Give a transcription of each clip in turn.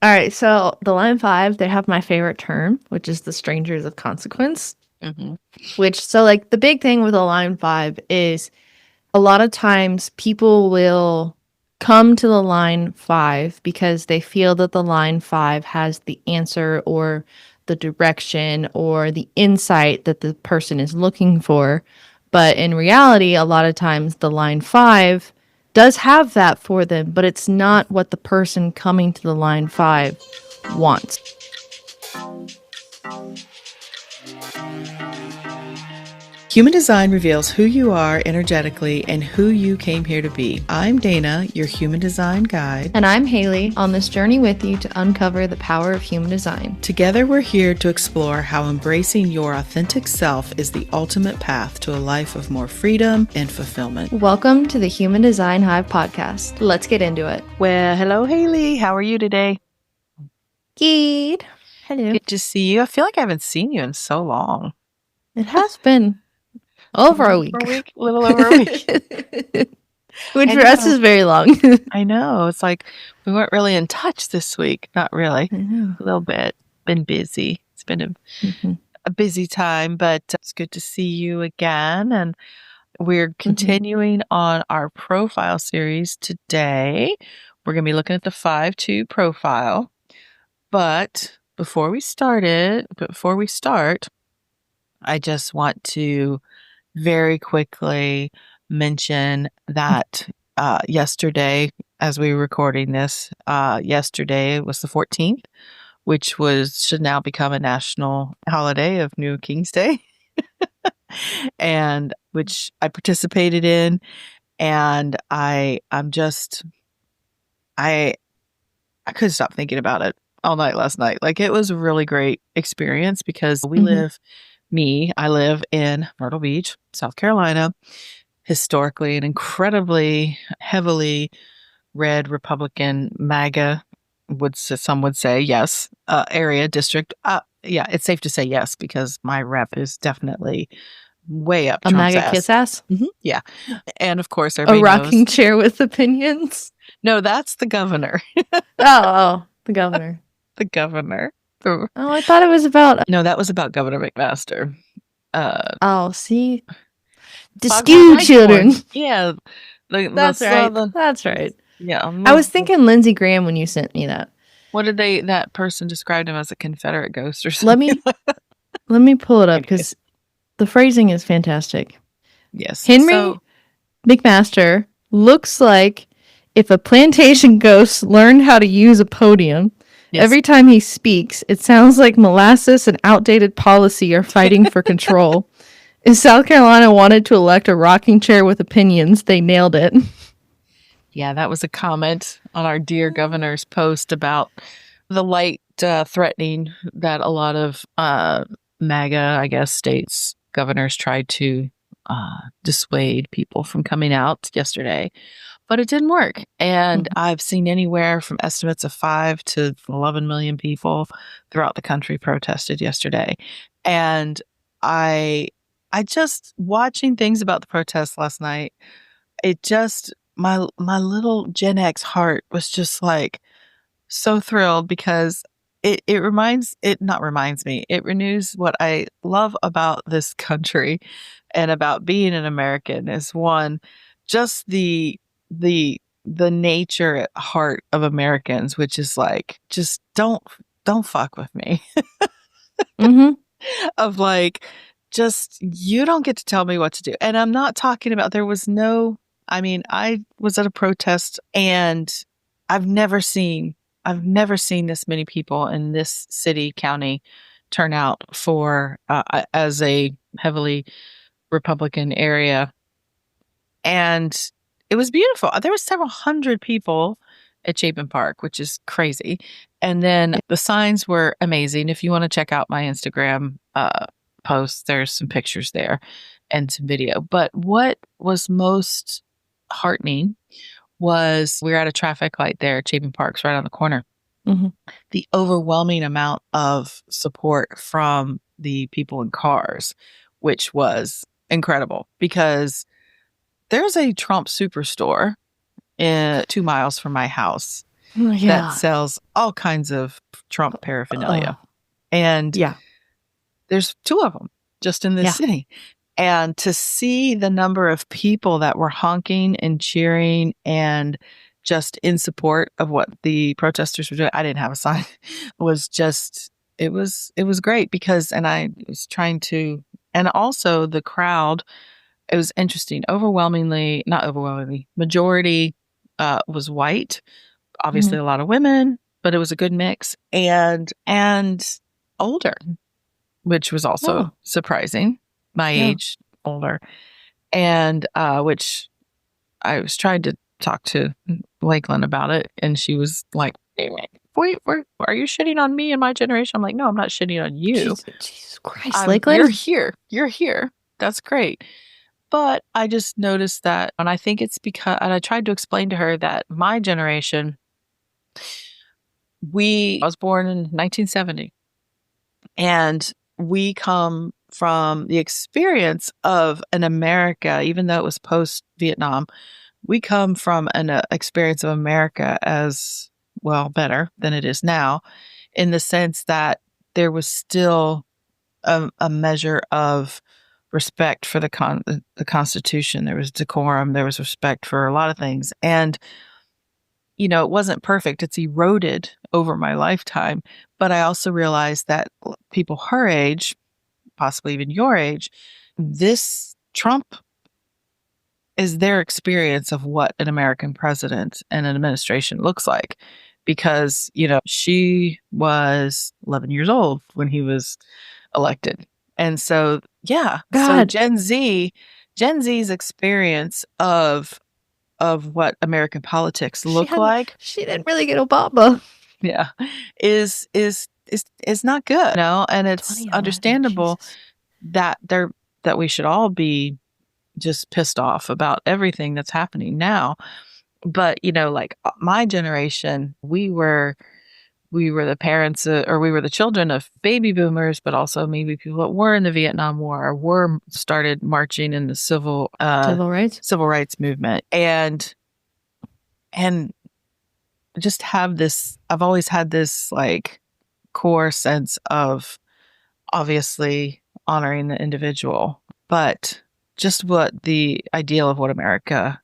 All right, so the line 5, they have my favorite term, which is the strangers of consequence. Mm-hmm. The big thing with a line 5 is a lot of times people will come to the line 5 because they feel that the line 5 has the answer or the direction or the insight that the person is looking for. But in reality, a lot of times the line 5 does have that for them, but it's not what the person coming to the line 5 wants. Human Design reveals who you are energetically and who you came here to be. I'm Dana, your Human Design guide. And I'm Haley, on this journey with you to uncover the power of human design. Together, we're here to explore how embracing your authentic self is the ultimate path to a life of more freedom and fulfillment. Welcome to the Human Design Hive Podcast. Let's get into it. Well, hello, Haley. How are you today? Good. Hello. Good to see you. I feel like I haven't seen you in so long. It has been over a week. A little over a week. Which for us is very long. I know. It's like we weren't really in touch this week. Not really. I know. A little bit. Been busy. It's been a busy time, but it's good to see you again. And we're continuing on our profile series today. We're going to be looking at the 5-2 profile. But before we start, I just want to very quickly mention that yesterday, as we were recording this, yesterday was the 14th, which should now become a national holiday of New King's Day, and which I participated in, and I couldn't stop thinking about it all night last night. Like, it was a really great experience because I live in Myrtle Beach, South Carolina, historically an incredibly heavily red Republican MAGA, some would say, yes, area district. Yeah, it's safe to say yes, because my rep is definitely way up a Trump's MAGA ass. kiss ass? Yeah. And of course, a rocking chair with opinions? No, that's the governor. Oh, the governor. The governor. Oh, I thought it was about... No, that was about Governor McMaster. See? The stew children. Yeah. That's right. Yeah. I was thinking Lindsey Graham when you sent me that. What did that person described him as, a Confederate ghost or something? Let me pull it up because the phrasing is fantastic. Yes. Henry McMaster looks like if a plantation ghost learned how to use a podium. Yes. Every time he speaks, it sounds like molasses and outdated policy are fighting for control. If South Carolina wanted to elect a rocking chair with opinions, they nailed it. Yeah, that was a comment on our dear governor's post about the light threatening that a lot of MAGA, I guess, states governors tried to dissuade people from coming out yesterday. But it didn't work. And I've seen anywhere from estimates of 5 to 11 million people throughout the country protested yesterday. And I just, watching things about the protests last night, it just, my little Gen X heart was just like so thrilled because it renews what I love about this country and about being an American is, one, just the nature at heart of Americans, which is like, just don't fuck with me. Of like, just, you don't get to tell me what to do. And I'm not talking about, I was at a protest and I've never seen this many people in this city, county turn out for, as a heavily Republican area. And it was beautiful. There were several hundred people at Chapin Park, which is crazy. And then the signs were amazing. If you want to check out my Instagram posts, there's some pictures there and some video. But what was most heartening was we were at a traffic light there. Chapin Park's right on the corner. The overwhelming amount of support from the people in cars, which was incredible because there's a Trump superstore 2 miles from my house. that sells all kinds of Trump paraphernalia. And there's 2 of them just in this city. And to see the number of people that were honking and cheering and just in support of what the protesters were doing, I didn't have a sign, was just, it was great because, and I was trying to, and also the crowd, it was interesting. Not overwhelmingly, majority was white, obviously a lot of women, but it was a good mix, and older, which was also surprising. My age, older, and which I was trying to talk to Lakeland about it, and she was like, "Wait, are you shitting on me and my generation?" I'm like, "No, I'm not shitting on you. Jesus Christ, Lakeland, you're here. That's great." But I just noticed that, and I think it's because, and I tried to explain to her that my generation, I was born in 1970, and we come from the experience of an America, even though it was post-Vietnam, we come from an experience of America as, well, better than it is now, in the sense that there was still a measure of respect for the Constitution. There was decorum. There was respect for a lot of things. And, it wasn't perfect. It's eroded over my lifetime. But I also realized that people her age, possibly even your age, this Trump is their experience of what an American president and an administration looks like. Because, she was 11 years old when he was elected. And so, so Gen Z's experience of what American politics look like. She didn't really get Obama. Yeah. Is not good, and it's understandable that we should all be just pissed off about everything that's happening now. But, like my generation, we were the parents, or we were the children of baby boomers, but also maybe people that were in the Vietnam War, or started marching in the civil rights movement, and just have this. I've always had this like core sense of obviously honoring the individual, but just what the ideal of what America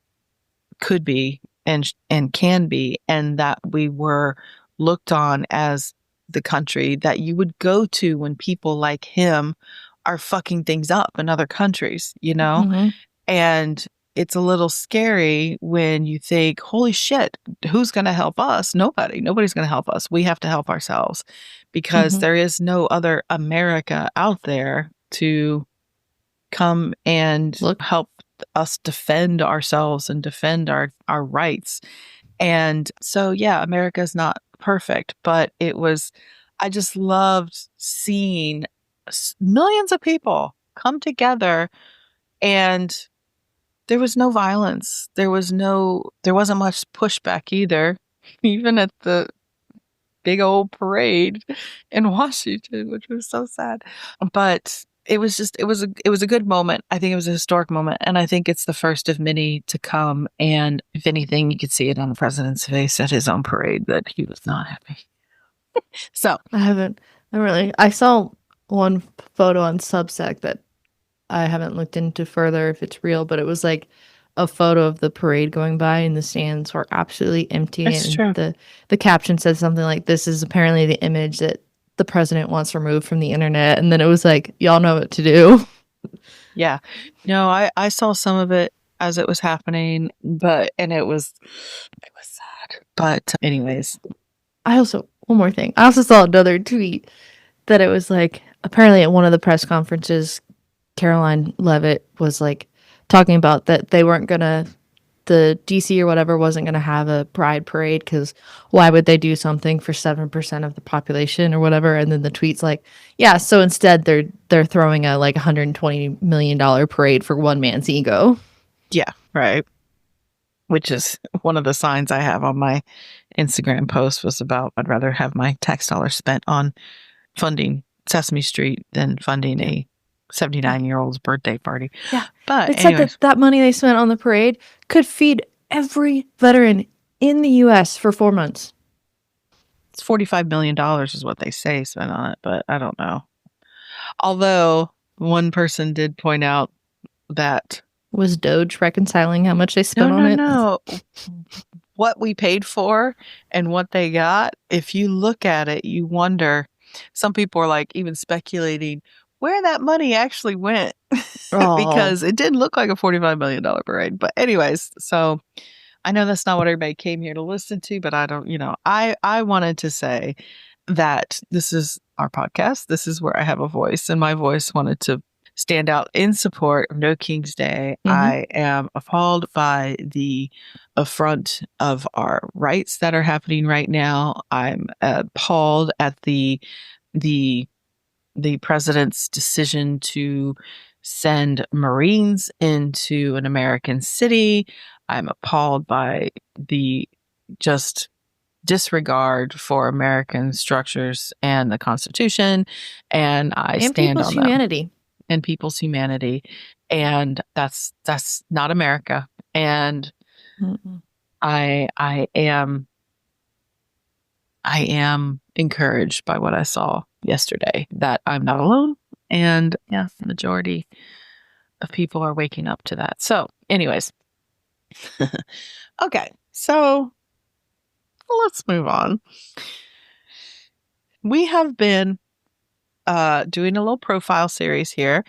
could be and can be, and that we were looked on as the country that you would go to when people like him are fucking things up in other countries, And it's a little scary when you think, holy shit, who's going to help us? Nobody's going to help us. We have to help ourselves, because there is no other America out there to come and help us defend ourselves and defend our rights. And so, America's not perfect, but I just loved seeing millions of people come together, and there was no violence. There wasn't much pushback either, even at the big old parade in Washington, which was so sad. But it was a good moment. I think it was a historic moment, and I think it's the first of many to come. And if anything, you could see it on the president's face at his own parade that he was not happy. So I saw one photo on Substack that I haven't looked into further if it's real, but it was like a photo of the parade going by, and the stands were absolutely empty. That's true. The caption said something like, "This is apparently the image that the president wants removed from the internet." And then it was like, y'all know what to do. Yeah. No, I saw some of it as it was happening, and it was sad. But anyways. One more thing. I also saw another tweet that it was like, apparently at one of the press conferences, Caroline Leavitt was like talking about that they weren't going to, the DC or whatever wasn't going to have a pride parade because why would they do something for 7% of the population or whatever? And then the tweet's like, so instead they're throwing a like $120 million parade for one man's ego. Yeah, right. Which is one of the signs I have on my Instagram post was about, I'd rather have my tax dollars spent on funding Sesame Street than funding a 79-year-old's birthday party. Yeah. But it's like that money they spent on the parade could feed every veteran in the U.S. for 4 months. It's $45 million is what they say spent on it, but I don't know. Although one person did point out that Was Doge reconciling how much they spent on it? No. What we paid for and what they got, if you look at it, you wonder. Some people are like even speculating where that money actually went because it didn't look like a $45 million parade. But anyways, so I know that's not what everybody came here to listen to, but I don't, I wanted to say that this is our podcast. This is where I have a voice, and my voice wanted to stand out in support of No King's Day. I am appalled by the affront of our rights that are happening right now. I'm appalled at the president's decision to send Marines into an American city. I'm appalled by the just disregard for American structures and the Constitution, and I stand on humanity. them. And people's humanity. And that's not America. And I am encouraged by what I saw yesterday that I'm not alone. And yeah, the majority of people are waking up to that. So anyways, okay, so let's move on. We have been doing a little profile series here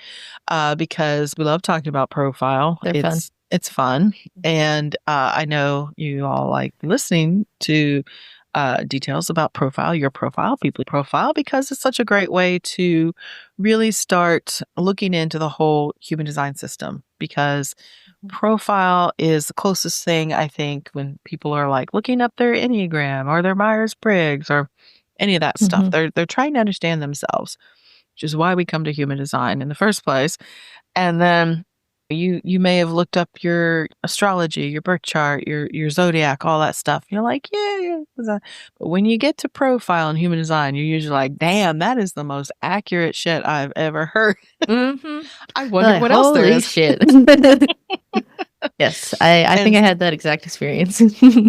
because we love talking about profile. They're fun. It's fun. And I know you all like listening to details about profile, your profile, people profile, because it's such a great way to really start looking into the whole human design system, because profile is the closest thing, I think, when people are like looking up their Enneagram or their Myers-Briggs or any of that stuff. They're trying to understand themselves, which is why we come to human design in the first place. And then you may have looked up your astrology, your birth chart, your zodiac, all that stuff. You're like, yeah. But when you get to profile and human design, you're usually like, damn, that is the most accurate shit I've ever heard. I wonder what else there is. Shit. Yes, I think I had that exact experience.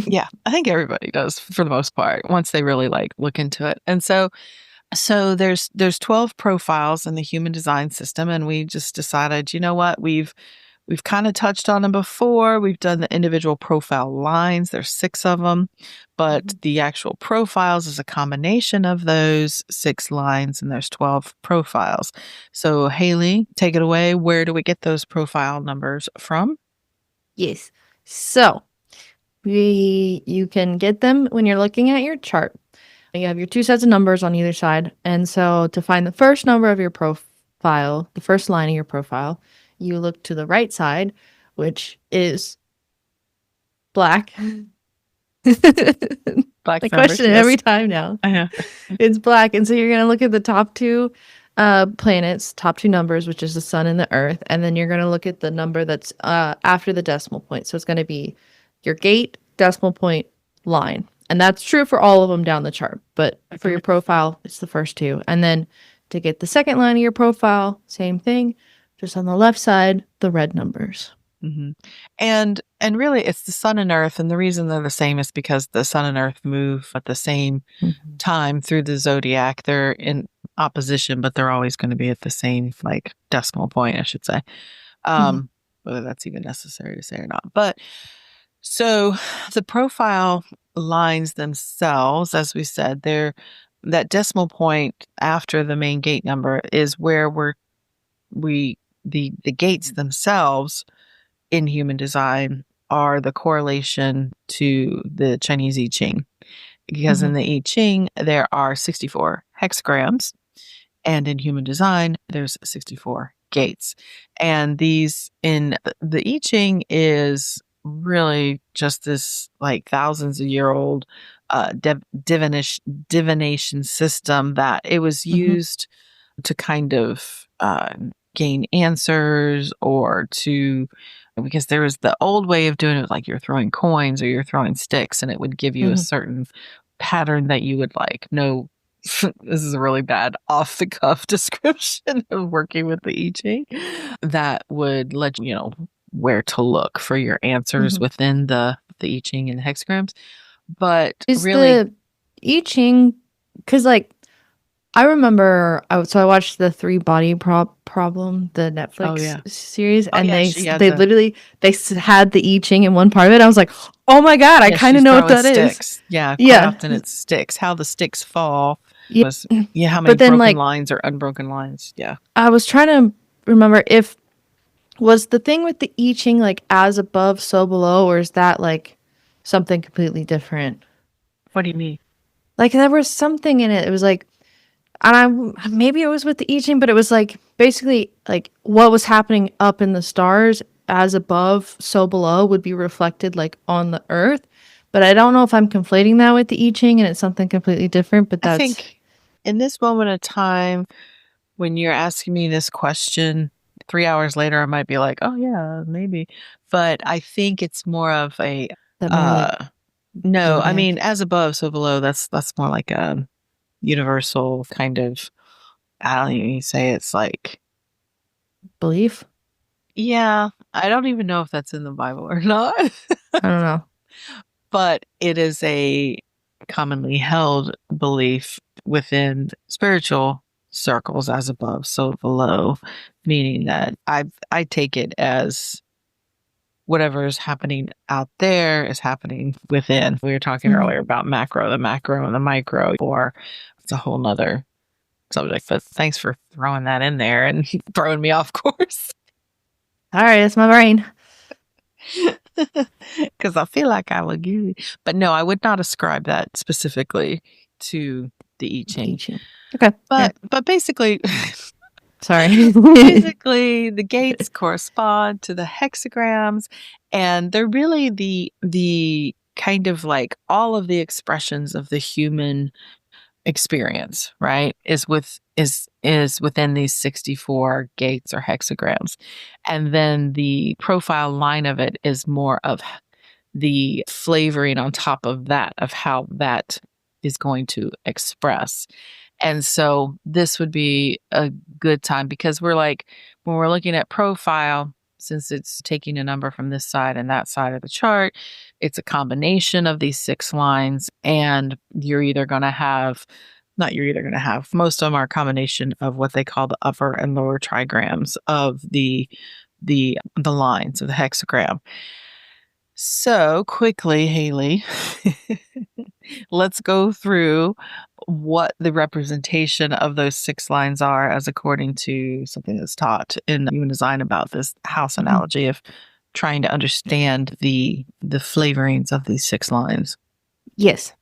Yeah, I think everybody does for the most part once they really like look into it. And so there's 12 profiles in the human design system, and we just decided, you know what, we've kind of touched on them before. We've done the individual profile lines. There's 6 of them, but the actual profiles is a combination of those 6 lines, and there's 12 profiles. So Haley, take it away. Where do we get those profile numbers from? Yes. So you can get them when you're looking at your chart. You have your 2 sets of numbers on either side. And so to find the first number of your profile, the first line of your profile, you look to the right side, which is black. Black I question it every time now. It's black. And so you're going to look at the top 2 planets, top 2 numbers, which is the sun and the earth. And then you're going to look at the number that's after the decimal point. So it's going to be your gate, decimal point, line. And that's true for all of them down the chart. But for your profile, it's the first 2. And then to get the second line of your profile, same thing. Just on the left side, the red numbers. And really, it's the sun and earth. And the reason they're the same is because the sun and earth move at the same time through the zodiac. They're in opposition, but they're always going to be at the same like decimal point, I should say. Whether that's even necessary to say or not. But so the profile lines themselves, as we said, they're that decimal point after the main gate number is where the gates themselves in human design are the correlation to the Chinese I Ching. Because in the I Ching, there are 64 hexagrams, and in human design, there's 64 gates. And these in the I Ching is really just this like thousands of year old divination system that it was used to kind of gain answers or to, because there was the old way of doing it, like you're throwing coins or you're throwing sticks, and it would give you a certain pattern that you would like know. This is a really bad off the cuff description of working with the I Ching that would let you know where to look for your answers within the I Ching and the hexagrams. But Is really, I Ching, because like I remember, so I watched the Three Body Problem, the Netflix series, and she has they literally had the I Ching in one part of it. I was like, oh my god, I kind of know what that sticks. is. Yeah, quite Yeah, often it's sticks. How the sticks fall. yeah. How many But then, broken like, lines or unbroken lines. Yeah. I was trying to remember if was the thing with the I Ching like as above, so below, or is that like something completely different? What do you mean? Like there was something in it. It was like, and I maybe it was with the I Ching, but it was like basically like what was happening up in the stars as above, so below would be reflected like on the earth. But I don't know if I'm conflating that with the I Ching and it's something completely different. But I that's think in this moment of time, when you're asking me this question, 3 hours later, I might be like, oh, yeah, maybe. But I think it's more of a, that more like no, I zodiac mean, as above, so below, that's more like a universal kind of, I don't even say it's like, belief. yeah, I don't even know if that's in the Bible or not. I don't know. But it is a commonly held belief within spiritual circles as above, so below, meaning that I take it as whatever is happening out there is happening within. We were talking earlier about the macro and the micro, or it's a whole nother subject. But thanks for throwing that in there and throwing me off course. All right, it's my brain. Because I feel like I would give you, but no, I would not ascribe that specifically to the I Ching. Okay, But basically, sorry. basically the gates correspond to the hexagrams, and they're really the kind of like all of the expressions of the human experience, right? Is within these 64 gates or hexagrams. And then the profile line of it is more of the flavoring on top of that, of how that is going to express. And so this would be a good time because we're like, when we're looking at profile, since it's taking a number from this side and that side of the chart, it's a combination of these 6 lines. And most of them are a combination of what they call the upper and lower trigrams of the lines of the hexagram. So quickly, Haley, let's go through what the representation of those 6 lines are as according to something that's taught in Human Design about this house analogy of trying to understand the flavorings of these 6 lines. Yes.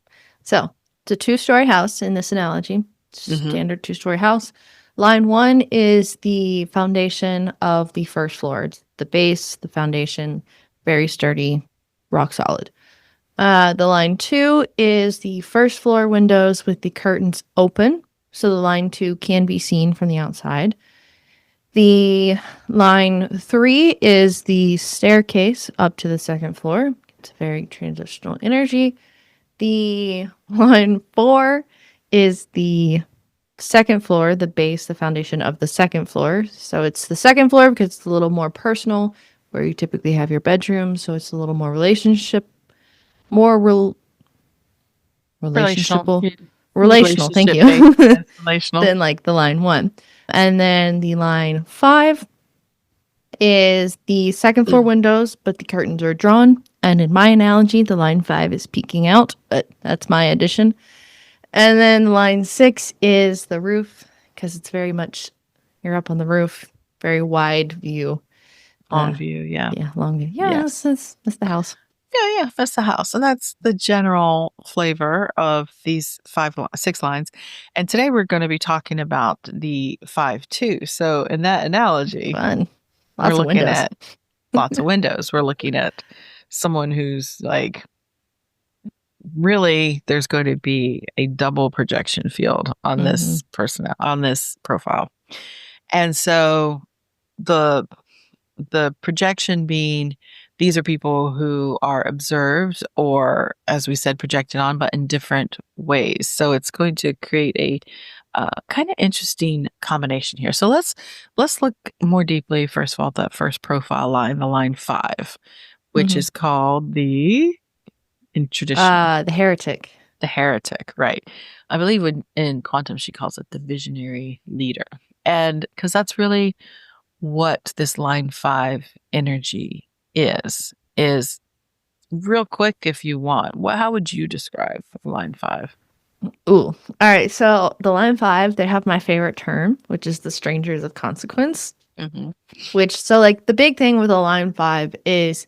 So it's a 2-story house in this analogy. Standard 2-story house. Line 1 is the foundation of the first floor. It's the base, the foundation, very sturdy, rock solid. The line 2 is the first floor windows with the curtains open. So the line 2 can be seen from the outside. The line 3 is the staircase up to the second floor. It's very transitional energy. The line 4 is the second floor, the base, the foundation of the second floor. So it's the second floor because it's a little more personal, where you typically have your bedroom. So it's a little more relationship, relational. Thank you. Relational. Than like the line 1. And then the line 5 is the second floor windows, but the curtains are drawn. And in my analogy, the line 5 is peeking out, but that's my addition. And then line 6 is the roof, because it's very much, you're up on the roof, very wide view. Long view, yeah. Yeah, long view. Yeah, yes. That's the house. Yeah, that's the house. And that's the general flavor of these 6 lines. And today we're going to be talking about the 5 too. So in that analogy, fun. We're looking at lots of windows. We're looking at someone who's like, really, there's going to be a double projection field on this person, on this profile. And so the projection being, these are people who are observed or, as we said, projected on, but in different ways. So it's going to create a kind of interesting combination here. So let's look more deeply, first of all, at that first profile line, the line 5, which is called in tradition. The heretic. The heretic, right. I believe in quantum, she calls it the visionary leader. And because that's really what this line 5 energy is real quick if you want. How would you describe line 5? Ooh. All right. So the line 5, they have my favorite term, which is the strangers of consequence. Mm-hmm. So like the big thing with a line 5 is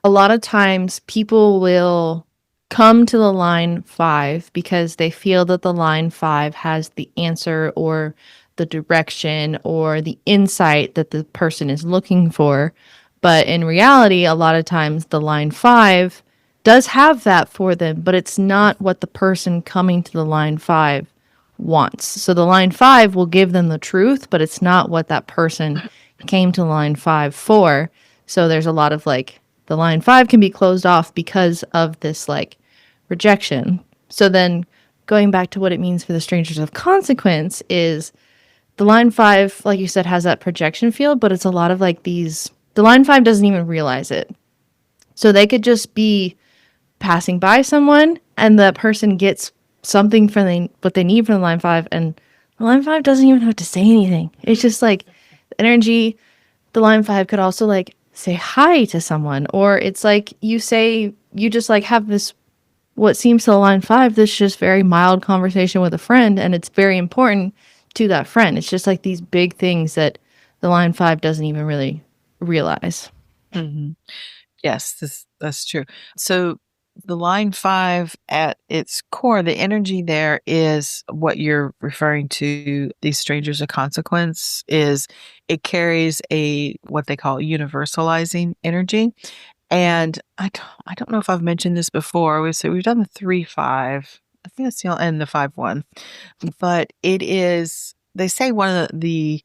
a lot of times people will come to the line 5 because they feel that the line 5 has the answer or the direction or the insight that the person is looking for. But in reality, a lot of times the line 5 does have that for them, but it's not what the person coming to the line 5 wants. So the line 5 will give them the truth, but it's not what that person came to line 5 for. So there's a lot of like, the line 5 can be closed off because of this like rejection. So then going back to what it means for the strangers of consequence is the line 5, like you said, has that projection field, but it's a lot of like these, the line 5 doesn't even realize it. So they could just be passing by someone and the person gets something from what they need from the line 5, and the line 5 doesn't even have to say anything. It's just like the energy. The line 5 could also like say hi to someone, or it's like you just like have this, what seems to the line 5, this just very mild conversation with a friend, and it's very important to that friend. It's just like these big things that the line 5 doesn't even really realize. Mm-hmm. Yes, that's true. So the line 5 at its core, the energy there is what you're referring to, these strangers of consequence, is it carries what they call universalizing energy. And I don't know if I've mentioned this before. We've done the 3-5. I think that's and the 5-1. But it is, they say one of the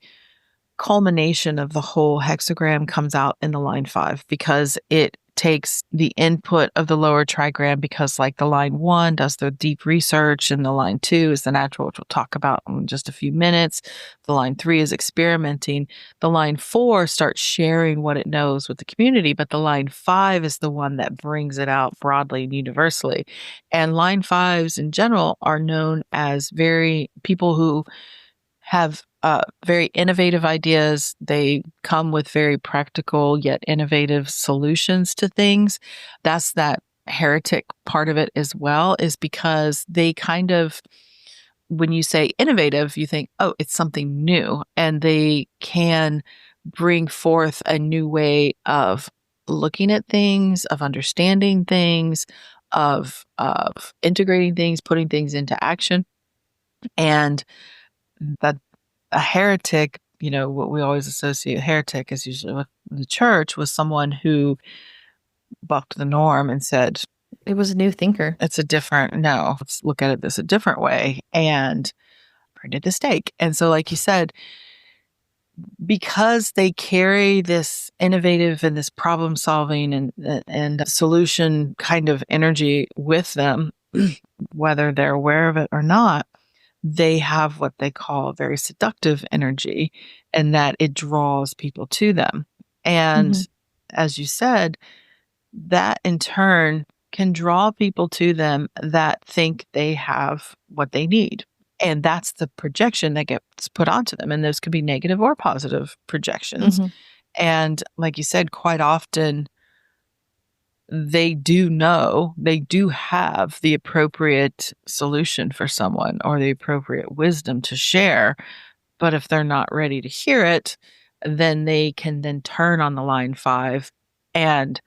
culmination of the whole hexagram comes out in the line 5 because it takes the input of the lower trigram, because like the line 1 does the deep research and the line 2 is the natural, which we'll talk about in just a few minutes. The line 3 is experimenting. The line 4 starts sharing what it knows with the community, but the line 5 is the one that brings it out broadly and universally. And line 5s in general are known as people who have very innovative ideas. They come with very practical yet innovative solutions to things. That's that heretic part of it as well, is because they kind of, when you say innovative, you think, oh, it's something new. And they can bring forth a new way of looking at things, of understanding things, of integrating things, putting things into action. And that a heretic, what we always associate heretic is usually with the church, was someone who bucked the norm and said, It was a new thinker. let's look at it this a different way, and printed the stake. And so, like you said, because they carry this innovative and this problem solving and solution kind of energy with them, whether they're aware of it or not, they have what they call very seductive energy, and that it draws people to them. And as you said, that in turn can draw people to them that think they have what they need. And that's the projection that gets put onto them. And those could be negative or positive projections. And like you said, quite often they do have the appropriate solution for someone or the appropriate wisdom to share. But if they're not ready to hear it, then they can then turn on the line 5 and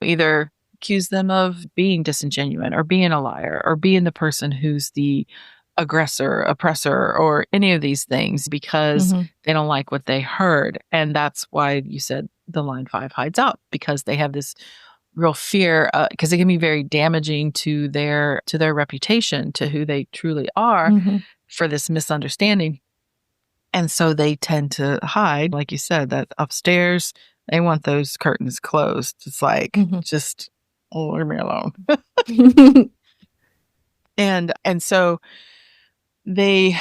either accuse them of being disingenuous or being a liar or being the person who's the aggressor, oppressor, or any of these things, because they don't like what they heard. And that's why you said the line 5 hides out, because they have this real fear, because it can be very damaging to their reputation, to who they truly are, for this misunderstanding. And so they tend to hide, like you said, that upstairs, they want those curtains closed. It's like, just leave me alone. And so they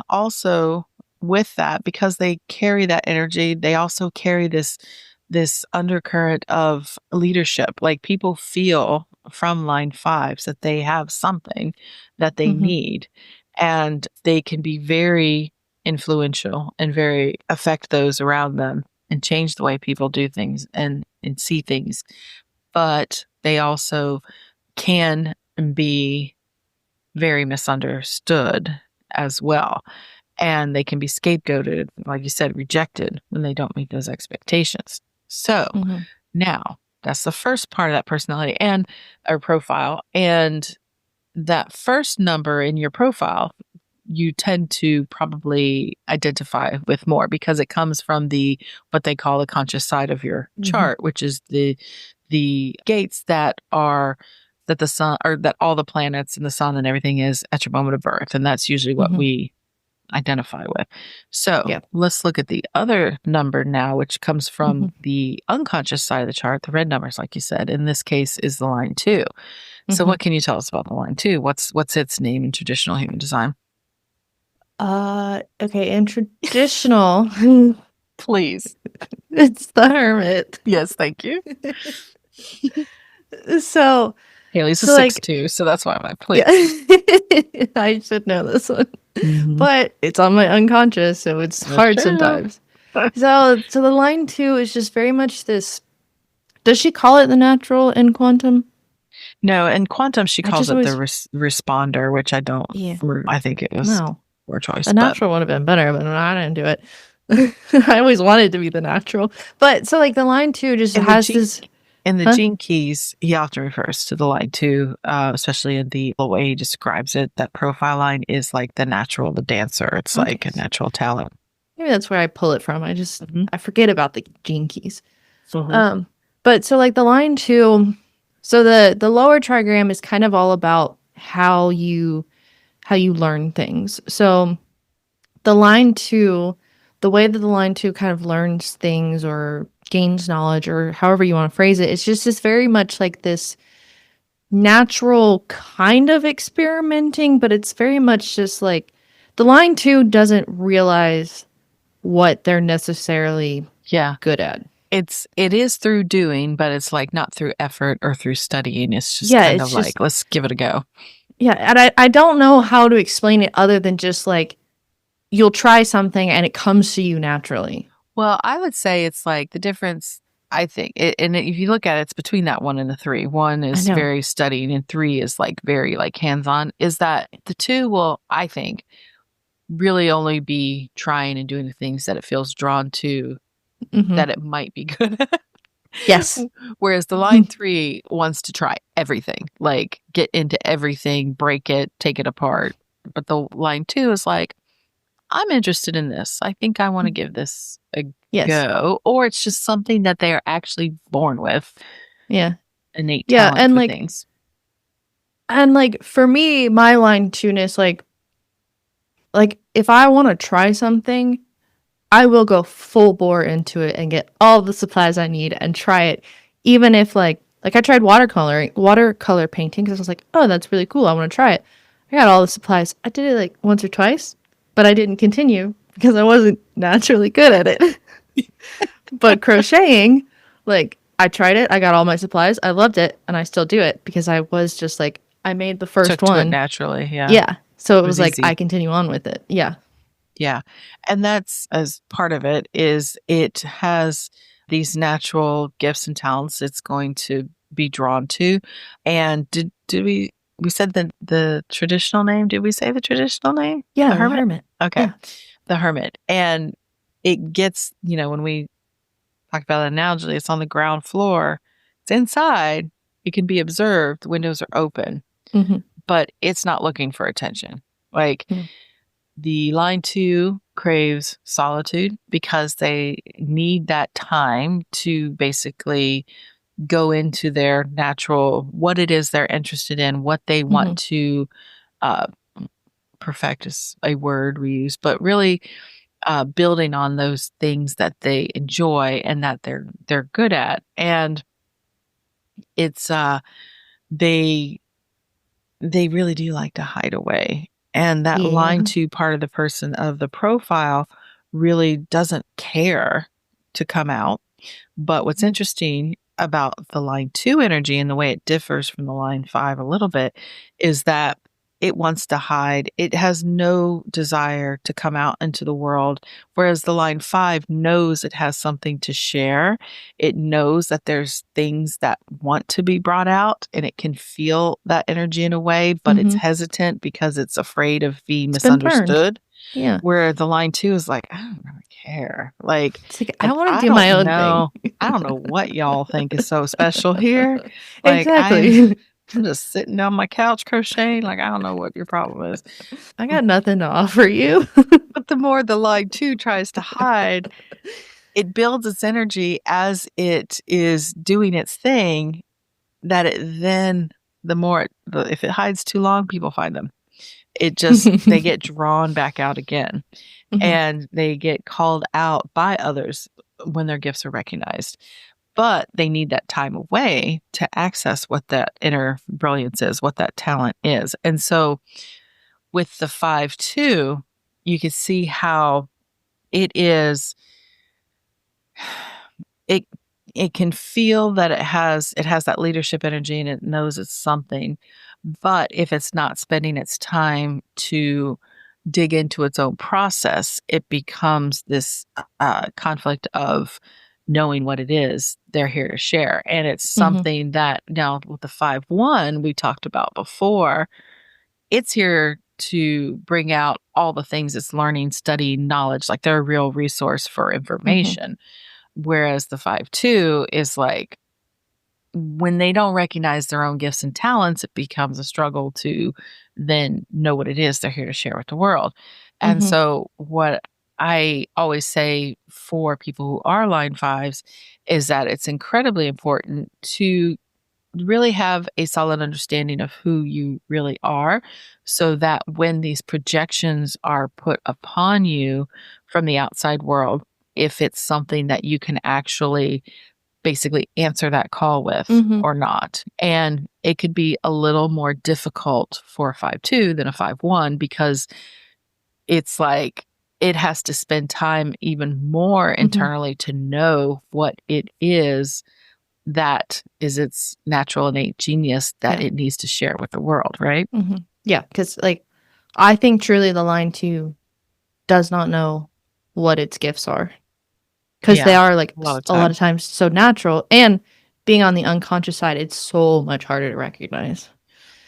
also, with that, because they carry that energy, they also carry this undercurrent of leadership. Like, people feel from line fives that they have something that they Mhm. need, and they can be very influential and very affect those around them and change the way people do things and see things. But they also can be very misunderstood as well. And they can be scapegoated, like you said, rejected when they don't meet those expectations. So Mhm. now that's the first part of that personality and or profile. And that first number in your profile, you tend to probably identify with more because it comes from the what they call the conscious side of your Mhm. chart, which is the gates that are that the sun or that all the planets and the sun and everything is at your moment of birth. And that's usually what Mhm. we identify with. So Yeah. let's look at the other number now, which comes from Mhm. the unconscious side of the chart, the red numbers, like you said. In this case, is the line 2. So Mhm. what can you tell us about the line 2? What's its name in traditional human design? Okay, in traditional, Please. it's the hermit. Yes, thank you. So, Haley's a so 6 like, too, so that's why I'm like, yeah, please. I should know this one, Mhm. but it's on my unconscious, so it's That's hard true. sometimes. So the line 2 is just very much this. Does she call it the natural in quantum? No, in quantum, she I calls just it the always, responder, which I don't. yeah, I think it was no, poor choice, the but natural would have been better, but I didn't do it. I always wanted to be the natural, but so like the line 2 just in the has gene this. in the Huh? gene keys, he often refers to the line 2, especially in the way he describes it. That profile line is like the natural, the dancer. It's Okay, like a natural talent. maybe that's where I pull it from. Mhm. I forget about the gene keys. Mhm. But so like the line 2, so the lower trigram is kind of all about how you learn things. So the line 2, the way that the line 2 kind of learns things or gains knowledge or however you want to phrase it, it's just this very much like this natural kind of experimenting, but it's very much just like the line 2 doesn't realize what they're necessarily Yeah. good at. It is through doing, but it's like not through effort or through studying. It's just Yeah, kind it's of just like, let's give it a go. yeah, and I don't know how to explain it other than just like you'll try something and it comes to you naturally. Well, I would say it's like the difference, I think, and if you look at it, it's between that 1 and the 3. 1 I is know. very studying and 3 is like very like hands-on. Is that the 2 will, I think, really only be trying and doing the things that it feels drawn to, Mhm. that it might be good at. Yes. Whereas the line 3 wants to try everything, like get into everything, break it, take it apart. But the line 2 is like, I'm interested in this. I think I want to give this a Yes. go. Or it's just something that they are actually born with, Yeah. innate Yeah, talent and for like things. for me, my line 2-ness, like if I want to try something, I will go full bore into it and get all the supplies I need and try it, even if like I tried watercolor painting because I was like, oh, that's really cool. I want to try it. I got all the supplies. I did it like once or twice, but I didn't continue because I wasn't naturally good at it. But crocheting, like I tried it, I got all my supplies, I loved it, and I still do it because I was just like I made the first Took to it one. naturally. Yeah. Yeah. So it was was like easy. I continue on with it. Yeah. Yeah. And that's as part of it is it has these natural gifts and talents it's going to be drawn to. And did we said the traditional name? Did we say the traditional name? Yeah, The the hermit? hermit. Okay. Yeah. The hermit. And it gets, when we talk about an analogy, it's on the ground floor. It's inside. It can be observed. The windows are open, Mhm. but it's not looking for attention. Like Mm. the line 2 craves solitude because they need that time to basically go into their natural, what it is they're interested in, what they want to uh, perfect is a word we use, but really building on those things that they enjoy and that they're good at. And it's they really do like to hide away. And that Yeah. line 2 part of the person of the profile really doesn't care to come out. But what's interesting, about the line 2 energy and the way it differs from the line 5 a little bit is that it wants to hide. It has no desire to come out into the world, whereas the line 5 knows it has something to share. It knows that there's things that want to be brought out, and it can feel that energy in a way, but it's hesitant because it's afraid of being It's been burned. misunderstood. Yeah. Where the line 2 is like, I don't really care. Like, It's like, I want to do my own thing. I don't know what y'all think is so special here. Like, Exactly. I'm just sitting down my couch crocheting. Like, I don't know what your problem is. I got nothing to offer you. But the more the line 2 tries to hide, it builds its energy as it is doing its thing, that it then, if it hides too long, people find them. It just, they get drawn back out again. And they get called out by others when their gifts are recognized. But they need that time away to access what that inner brilliance is, what that talent is. And so with the 5-2, you can see how it is, it can feel that it has that leadership energy, and it knows it's something. But if it's not spending its time to dig into its own process, it becomes this conflict of knowing what it is they're here to share. And it's something that now with the 5-1 we talked about before, it's here to bring out all the things it's learning, studying, knowledge, like they're a real resource for information. Whereas the 5-2 is like, when they don't recognize their own gifts and talents, it becomes a struggle to then know what it is they're here to share with the world. And so what I always say for people who are line 5s is that it's incredibly important to really have a solid understanding of who you really are, so that when these projections are put upon you from the outside world, if it's something that you can actually basically answer that call with or not. And it could be a little more difficult for a 5-2 than a 5-1, because it's like it has to spend time even more internally to know what it is that is its natural innate genius that it needs to share with the world, right? Yeah, because like I think truly the line 2 does not know what its gifts are, because they are like a lot of times so natural, and being on the unconscious side, it's so much harder to recognize.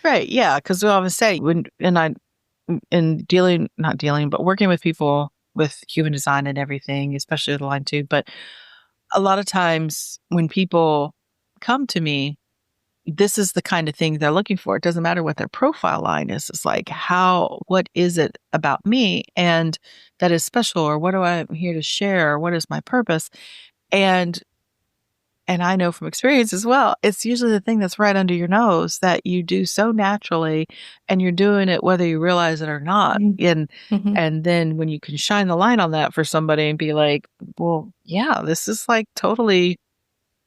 Right. Yeah. Because we always say but working with people with human design and everything, especially with the line 2, but a lot of times when people come to me, this is the kind of thing they're looking for. It doesn't matter what their profile line is. It's like, what is it about me and that is special, or what do I am here to share, or what is my purpose? And I know from experience as well, it's usually the thing that's right under your nose that you do so naturally, and you're doing it whether you realize it or not. And then when you can shine the light on that for somebody and be like, well, yeah, this is like totally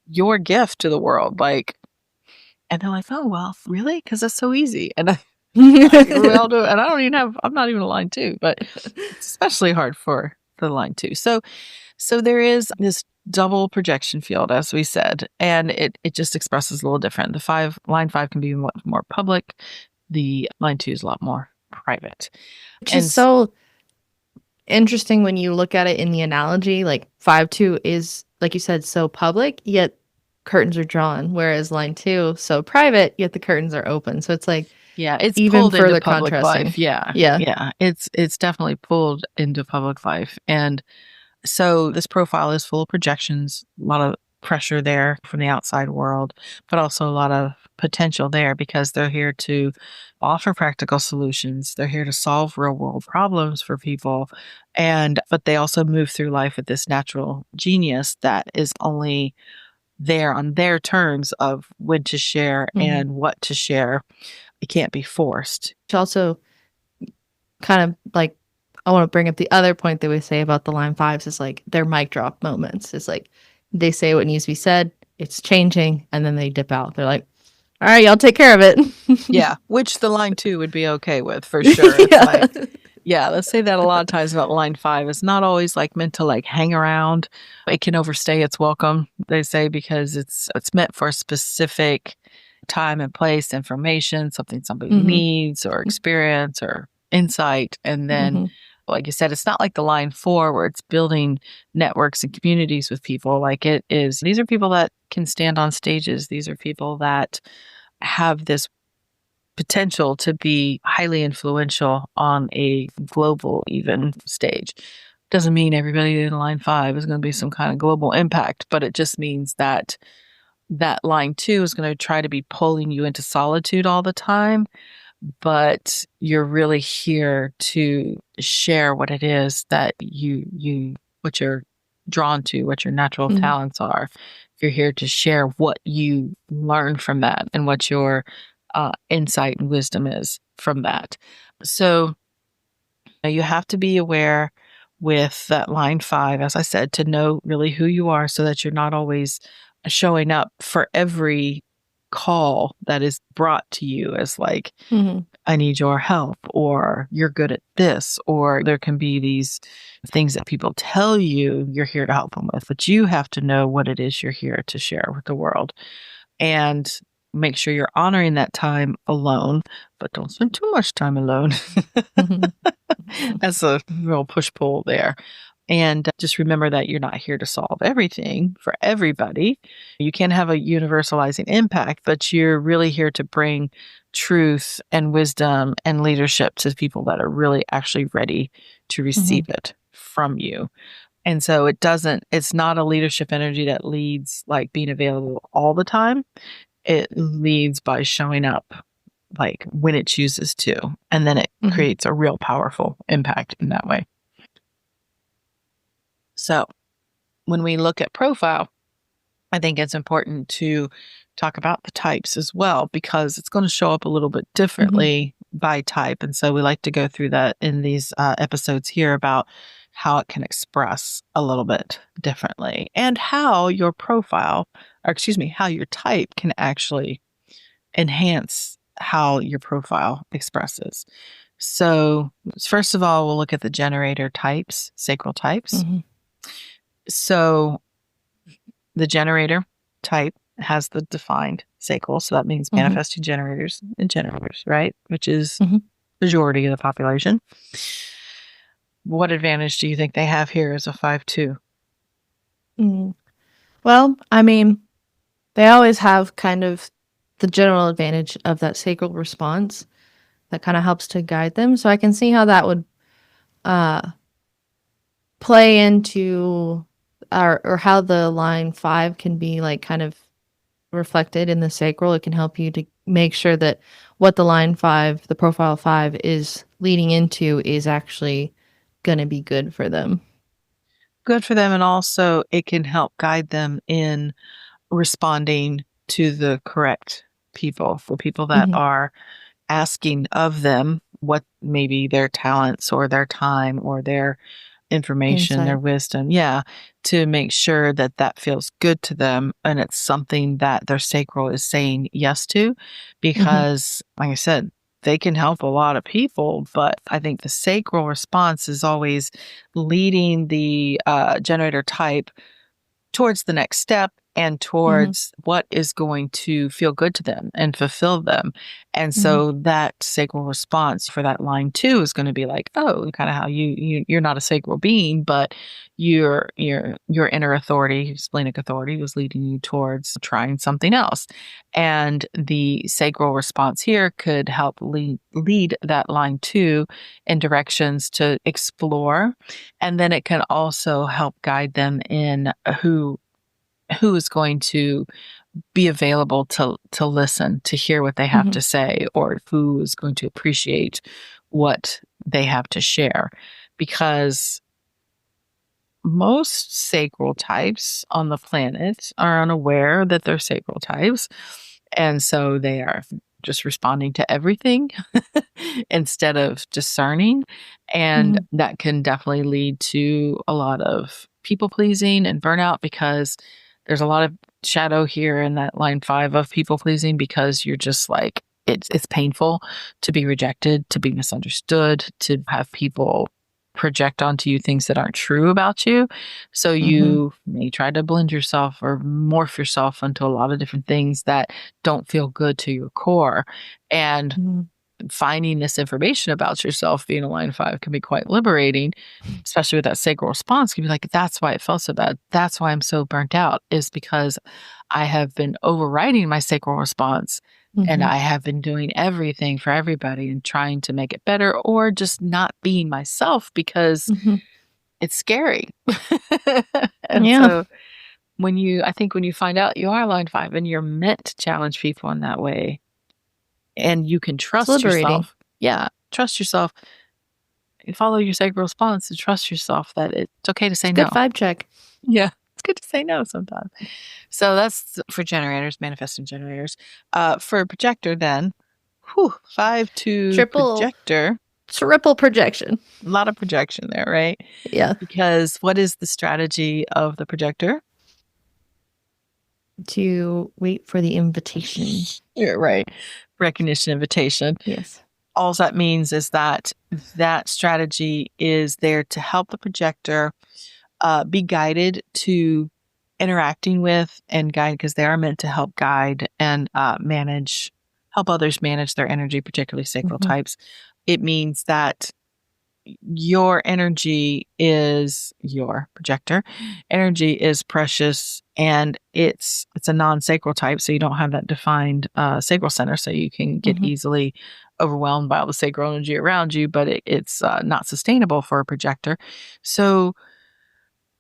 your gift to the world. Like, and they're like, oh, well, really? Because that's so easy. And we all do it. And I'm not even a line 2, but it's especially hard for the line 2. So there is this double projection field, as we said, and it just expresses a little different. Line 5 can be a lot more public. The line 2 is a lot more private. Which is so interesting when you look at it in the analogy. Like 5-2 is, like you said, so public, yet curtains are drawn, whereas line 2 so private, yet the curtains are open. So it's like, yeah, it's even pulled further into public contrasting. life. Yeah. It's definitely pulled into public life. And so this profile is full of projections, a lot of pressure there from the outside world, but also a lot of potential there, because they're here to offer practical solutions. They're here to solve real world problems for people. But they also move through life with this natural genius that is only there on their terms of when to share and what to share. It can't be forced. Which also kind of like, I want to bring up the other point that we say about the line 5s is like their mic drop moments. It's like they say what needs to be said, it's changing, and then they dip out. They're like, all right, y'all take care of it. Yeah, which the line 2 would be okay with, for sure. It's like, Yeah, let's say that a lot of times about line 5. It's not always like meant to like hang around. It can overstay its welcome, they say, because it's meant for a specific time and place, information, something somebody Mhm. needs or experience or insight. And then, Mhm. like you said, it's not like the line 4 where it's building networks and communities with people. Like it is, these are people that can stand on stages. These are people that have this potential to be highly influential on a global even stage. Doesn't mean everybody in line 5 is going to be some kind of global impact, but it just means that that line 2 is going to try to be pulling you into solitude all the time, but you're really here to share what it is that what you're drawn to, what your natural Mhm. talents are. You're here to share what you learn from that and what your insight and wisdom is from that. So you have to be aware with that line 5, as I said, to know really who you are so that you're not always showing up for every call that is brought to you as like, Mhm. I need your help, or you're good at this, or there can be these things that people tell you you're here to help them with, but you have to know what it is you're here to share with the world. And make sure you're honoring that time alone, but don't spend too much time alone. Mhm. That's a real push pull there. And just remember that you're not here to solve everything for everybody. You can have a universalizing impact, but you're really here to bring truth and wisdom and leadership to people that are really actually ready to receive Mhm. it from you. And so it's not a leadership energy that leads like being available all the time. It leads by showing up like when it chooses to. And then it Mhm. creates a real powerful impact in that way. So when we look at profile, I think it's important to talk about the types as well, because it's going to show up a little bit Mhm. differently by type. And so we like to go through that in these episodes here about how it can express a little bit differently and how your profile, or excuse me, how your type can actually enhance how your profile expresses. So, first of all, we'll look at the generator types, sacral types. Mhm. So, the generator type has the defined sacral. So, that means Mhm. manifesting generators and generators, right? Which is Mhm. majority of the population. What advantage do you think they have here as a 5-2? Mm. Well, I mean, they always have kind of the general advantage of that sacral response that kind of helps to guide them. So I can see how that would uh play into or how the line 5 can be like kind of reflected in the sacral. It can help you to make sure that what the line 5, the profile 5 is leading into is actually going to be good for them. Good for them. And also, it can help guide them in responding to the correct people, for people that Mhm. are asking of them what maybe their talents or their time or their information, their Insight. wisdom. Yeah. To make sure that that feels good to them. And it's something that their sacral is saying yes to, Mhm. because, like I said, they can help a lot of people, but I think the sacral response is always leading the generator type towards the next step and Mhm. towards what is going to feel good to them and fulfill them. And Mhm. so that sacral response for that line 2 is going to be like, oh, kind of how you're not a sacral being, but your inner authority, splenic authority was leading you towards trying something else. And the sacral response here could help lead that line 2 in directions to explore. And then it can also help guide them in who is going to be available to listen, to hear what they have to Mhm. say, or who is going to appreciate what they have to share. Because most sacral types on the planet are unaware that they're sacral types. And so they are just responding to everything instead of discerning. And Mhm. that can definitely lead to a lot of people pleasing and burnout, because there's a lot of shadow here in that line 5 of people pleasing, because you're just like it's painful to be rejected, to be misunderstood, to have people project onto you things that aren't true about you. So you may try to blend yourself or morph yourself into a lot of different things that don't feel good to your core. And finding this information about yourself being a line 5 can be quite liberating, especially with that sacral response. You can be like, that's why it felt so bad. That's why I'm so burnt out, is because I have been overriding my sacral response. And I have been doing everything for everybody and trying to make it better, or just not being myself because it's scary. And so I think when you find out you are line 5 and you're meant to challenge people in that way, and you can trust yourself. Yeah. Trust yourself. Follow your sacral response and trust yourself that it's okay to say no. Good vibe check. Yeah. It's good to say no sometimes. So that's for generators, manifesting generators. For projector then, 5-2 projector. Triple projection. A lot of projection there, right? Yeah. Because what is the strategy of the projector? To wait for the invitation. Yeah, right. Recognition, invitation. Yes. All that means is that strategy is there to help the projector be guided to interacting with and guide, because they are meant to help guide and help others manage their energy, particularly sacral types. It means that your projector energy is precious, and it's a non-sacral type, so you don't have that defined sacral center, so you can get easily overwhelmed by all the sacral energy around you, but it's not sustainable for a projector. So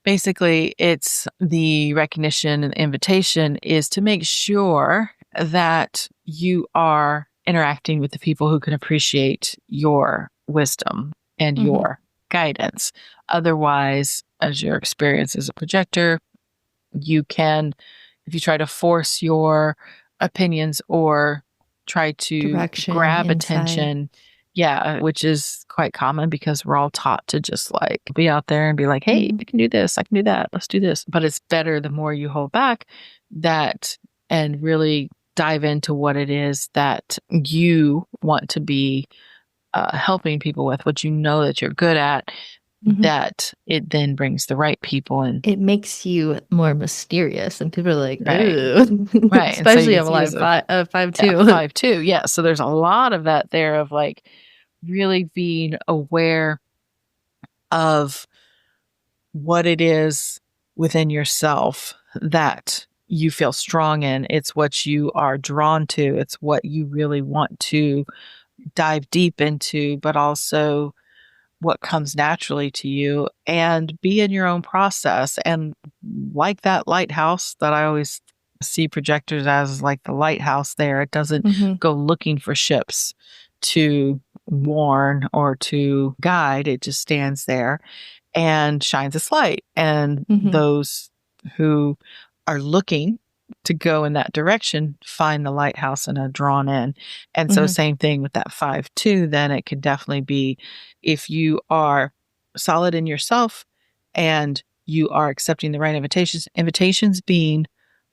basically, it's the recognition and the invitation is to make sure that you are interacting with the people who can appreciate your wisdom and your guidance. Otherwise, as your experience as a projector, you can, if you try to force your opinions or try to grab attention, which is quite common because we're all taught to just like be out there and be like, hey, I can do this, I can do that, let's do this. But it's better the more you hold back that and really dive into what it is that you want to be helping people with, what you know that you're good at, that it then brings the right people in. It makes you more mysterious, and people are like, ooh. Right. Especially on line 5-2. 5-2. Yeah. So there's a lot of that there of like really being aware of what it is within yourself that you feel strong in. It's what you are drawn to. It's what you really want to dive deep into, but also what comes naturally to you, and be in your own process. And like that lighthouse that I always see projectors as, like the lighthouse there, it doesn't go looking for ships to warn or to guide. It just stands there and shines its light. And those who are looking to go in that direction find the lighthouse and are drawn in. And so same thing with that 5-2, then it could definitely be, if you are solid in yourself and you are accepting the right invitations being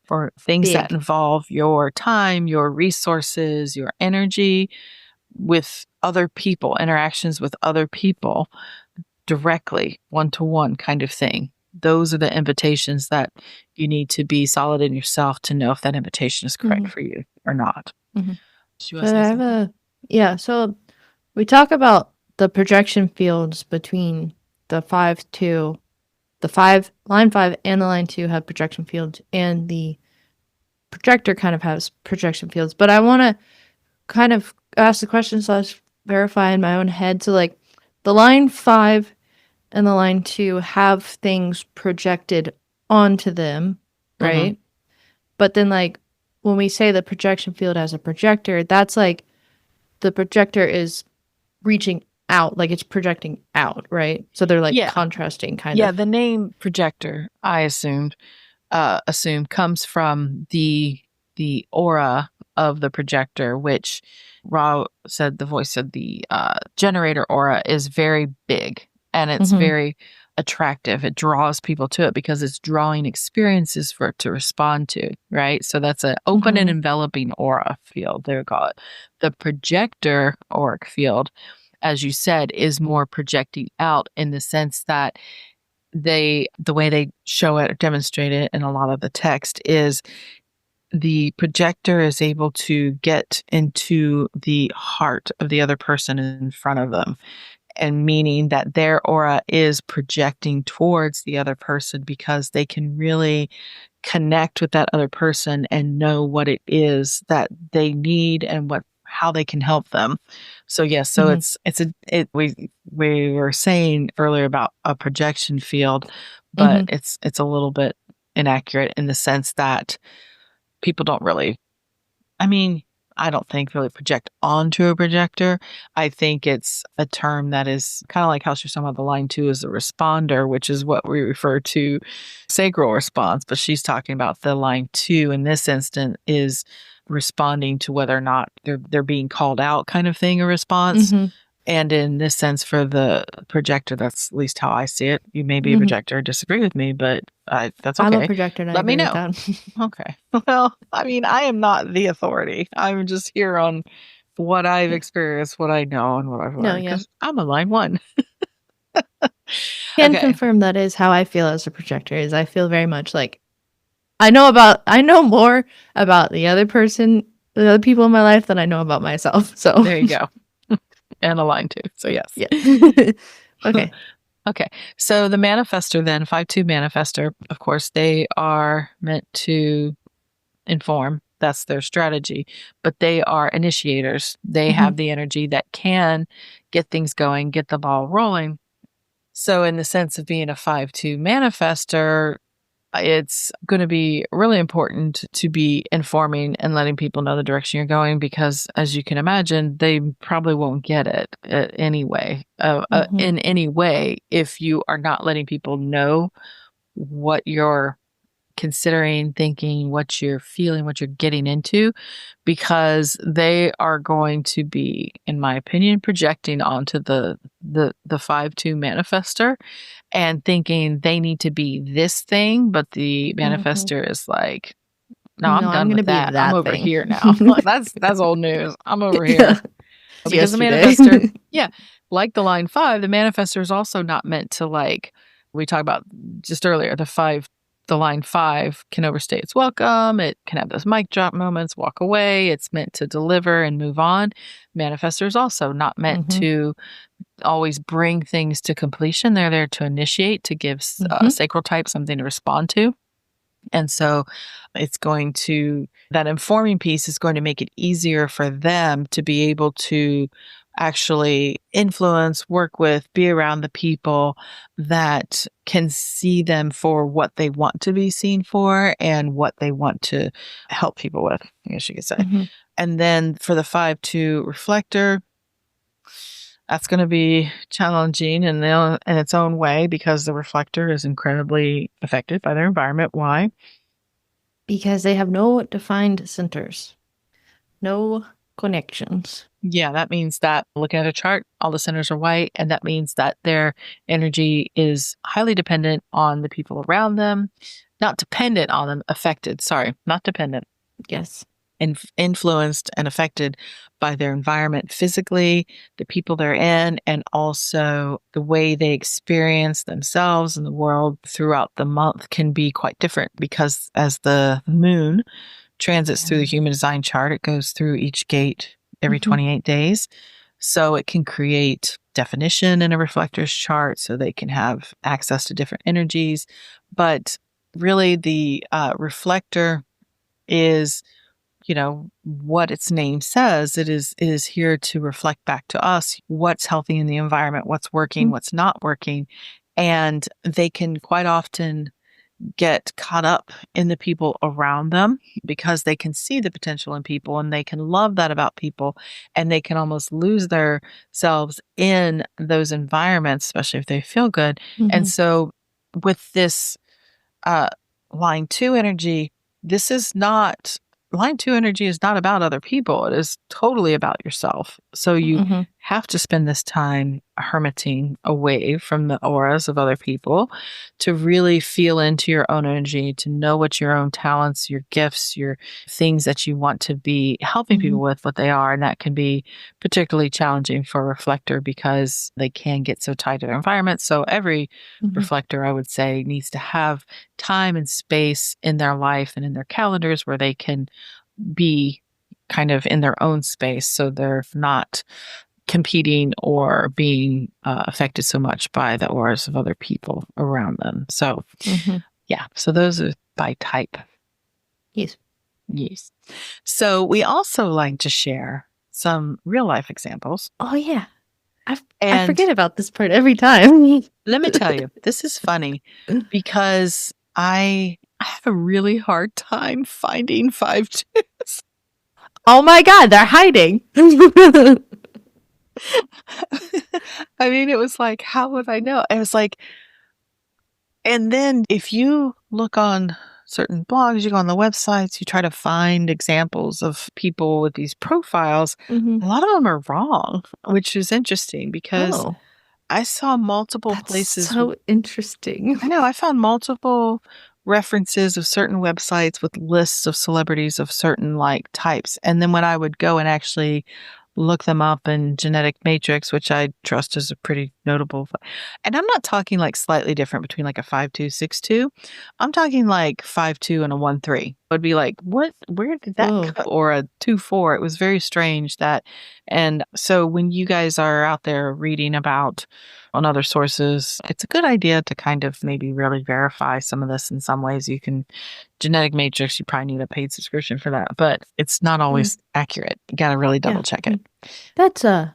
for things that involve your time, your resources, your energy with other people, interactions with other people directly, one-to-one kind of thing. Those are the invitations that you need to be solid in yourself to know if that invitation is correct for you or not. So we talk about the projection fields between the 5-2, line 5 and the line 2 have projection fields, and the projector kind of has projection fields. But I want to kind of ask the question / verify in my own head. So like the line 5 and the line 2 have things projected onto them, right? But then like when we say the projection field has a projector, that's like the projector is reaching out, like it's projecting out, right? So they're like contrasting kind of. Yeah, the name projector, I assume comes from the aura of the projector, which the voice said the generator aura is very big. And it's attractive. It draws people to it because it's drawing experiences for it to respond to, right? So that's an open and enveloping aura field, they would call it. The projector auric field, as you said, is more projecting out in the sense that the way they show it or demonstrate it in a lot of the text is the projector is able to get into the heart of the other person in front of them, and meaning that their aura is projecting towards the other person because they can really connect with that other person and know what it is that they need and how they can help them. So yes, so we were saying earlier about a projection field, but it's a little bit inaccurate in the sense that people don't really, I don't think really project onto a projector. I think it's a term that is kind of like how she's talking about the line 2 is a responder, which is what we refer to sacral response. But she's talking about the line 2 in this instant is responding to whether or not they're being called out kind of thing, a response. And in this sense, for the projector, that's at least how I see it. You may be a projector, disagree with me, but that's okay. I'm a projector. And Let me know. Okay. Well, I am not the authority. I'm just here on what I've experienced, what I know, and what I've learned. Because I'm a line 1. Can confirm that is how I feel as a projector. Is I feel very much like I know more about the other person, the other people in my life than I know about myself. So there you go. And a line 2. So yes. Yeah. Okay. Okay. So the Manifestor then, 5-2 Manifestor, of course, they are meant to inform. That's their strategy. But they are initiators. They have the energy that can get things going, get the ball rolling. So in the sense of being a 5-2 Manifestor, it's going to be really important to be informing and letting people know the direction you're going because, as you can imagine, they probably won't get it anyway, in any way if you are not letting people know what you're considering, thinking, what you're feeling, what you're getting into, because they are going to be, in my opinion, projecting onto the 5-2 Manifestor and thinking they need to be this thing, but the Manifestor is like, no, I'm done with that. I'm over here now. That's old news. I'm over here. Because the Manifestor, like the line 5, the Manifestor is also not meant to, like we talked about just earlier, the line 5 can overstay its welcome. It can have those mic drop moments, walk away. It's meant to deliver and move on. Manifestor is also not meant to always bring things to completion. They're there to initiate, to give sacral type something to respond to. And so it's going to, that informing piece is going to make it easier for them to be able to actually influence, work with, be around the people that can see them for what they want to be seen for and what they want to help people with, I guess you could say. And then for the 5-2 Reflector, that's going to be challenging in its own way because the Reflector is incredibly affected by their environment. Why? Because they have no defined centers, no connections. Yeah, that means that looking at a chart, all the centers are white, and that means that their energy is highly dependent on the people around them. Not dependent on them, affected. Sorry, not dependent. Yes. Influenced and affected by their environment physically, the people they're in, and also the way they experience themselves and the world throughout the month can be quite different because as the moon transits through the human design chart, it goes through each gate every 28 days. So it can create definition in a reflector's chart so they can have access to different energies. But really the reflector is, what its name says. It is here to reflect back to us what's healthy in the environment, what's working, what's not working. And they can quite often get caught up in the people around them because they can see the potential in people and they can love that about people, and they can almost lose themselves in those environments, especially if they feel good. And so with this line 2 energy, line 2 energy is not about other people. It is totally about yourself. So you have to spend this time hermiting away from the auras of other people to really feel into your own energy, to know what your own talents, your gifts, your things that you want to be helping people with, what they are. And that can be particularly challenging for a reflector because they can get so tied to their environment. So every reflector, I would say, needs to have time and space in their life and in their calendars where they can be kind of in their own space. So they're not competing or being affected so much by the auras of other people around them. So, yeah. So those are by type. Yes. Yes. So we also like to share some real life examples. Oh, yeah. I forget about this part every time. Let me tell you, this is funny because I have a really hard time finding 5-2s. Oh my God, they're hiding. I mean, it was like, how would I know? It was like, and then if you look on certain blogs, you go on the websites, you try to find examples of people with these profiles, a lot of them are wrong, which is interesting because I saw multiple places. So interesting. I know. I found multiple references of certain websites with lists of celebrities of certain like types. And then when I would go and actually look them up in Genetic Matrix, which I trust is a pretty notable. And I'm not talking like slightly different between like a 5-2, 6-2. I'm talking like 5-2 and a 1-3. I'd be like, what? Where did that go? Or a 2-4. It was very strange that. And so when you guys are out there reading about on other sources, it's a good idea to kind of maybe really verify some of this in some ways. You can Genetic Matrix, you probably need a paid subscription for that, but it's not always accurate. You got to really double check it. That's a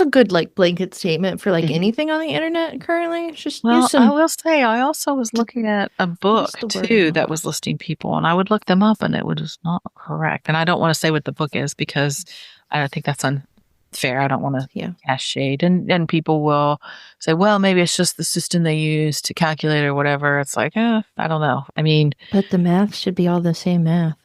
good like blanket statement for like anything on the internet currently. It's just I will say I also was looking at a book too that was listing people, and I would look them up and it was not correct. And I don't want to say what the book is because I don't think that's unfair. I don't want to cast shade. And people will say, well, maybe it's just the system they use to calculate or whatever. It's like, I don't know. I mean, but the math should be all the same math.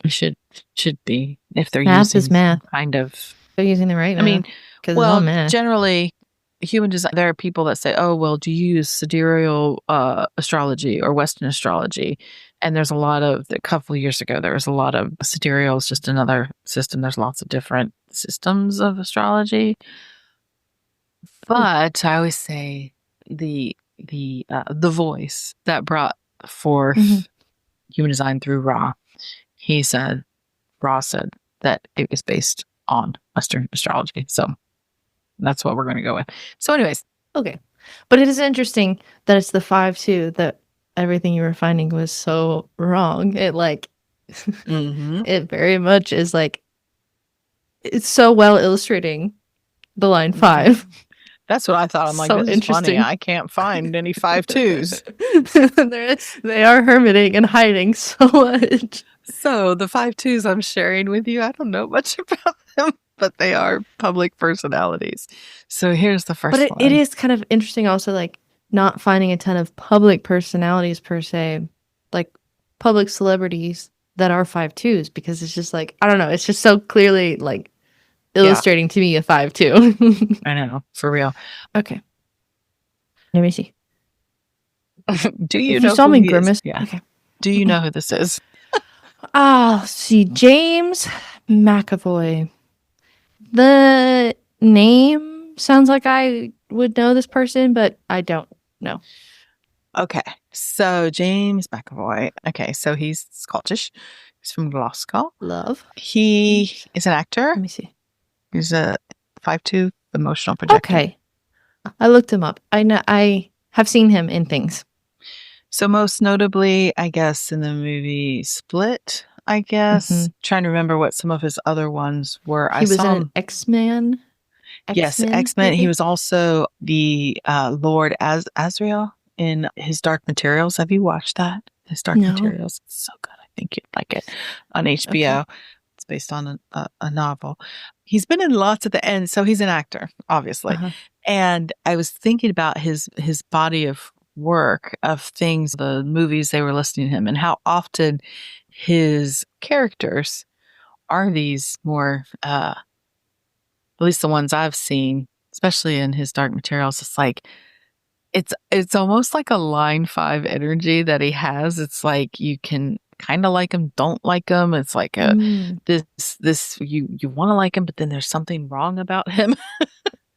It should be if they're math using is math. Kind of. They're using the right math. I mean, well, math. Generally, human design. There are people that say, "Oh, well, do you use sidereal astrology or Western astrology?" And there's a lot of. A couple of years ago, there was a lot of sidereal is just another system. There's lots of different systems of astrology, but I always say the voice that brought forth human design through Ra. Ra said that it was based on Western astrology. So that's what we're going to go with. So anyways. Okay. But it is interesting that it's the 5-2 that everything you were finding was so wrong. It like, it very much is like, it's so well illustrating the line 5. That's what I thought. I'm like, so this is funny. I can't find any 5-2s. They are hermiting and hiding so much. So the 5-2s I'm sharing with you, I don't know much about them, but they are public personalities. So here's the first one. But it is kind of interesting also, like, not finding a ton of public personalities per se, like public celebrities that are 5-2s, because it's just like, I don't know, it's just so clearly like illustrating to me a 5-2. I know, for real. Okay. Let me see. Do you if know you saw who me he grimace? Is? Yeah. Okay. Do you know who this is? See, James McAvoy. The name sounds like I would know this person, but I don't know. Okay, so James McAvoy. Okay, so he's Scottish. He's from Glasgow. Love. He is an actor. Let me see. He's a 5-2 emotional projector. Okay. I looked him up. I have seen him in things. So most notably, I guess, in the movie Split, I guess. Trying to remember what some of his other ones were. He was an X-Men. Yes, X-Men. He was also the Lord Azrael in his Dark Materials. Have you watched that? His Dark Materials. It's so good. I think you'd like it. On HBO. Okay. It's based on a novel. He's been in lots at the end, so he's an actor, obviously. And I was thinking about his body of work, of things, the movies they were listing him, and how often his characters are these more at least the ones I've seen, especially in his dark materials, it's like it's almost like a line 5 energy that he has. It's like you can kind of like him, don't like him. It's like a this you want to like him, but then there's something wrong about him.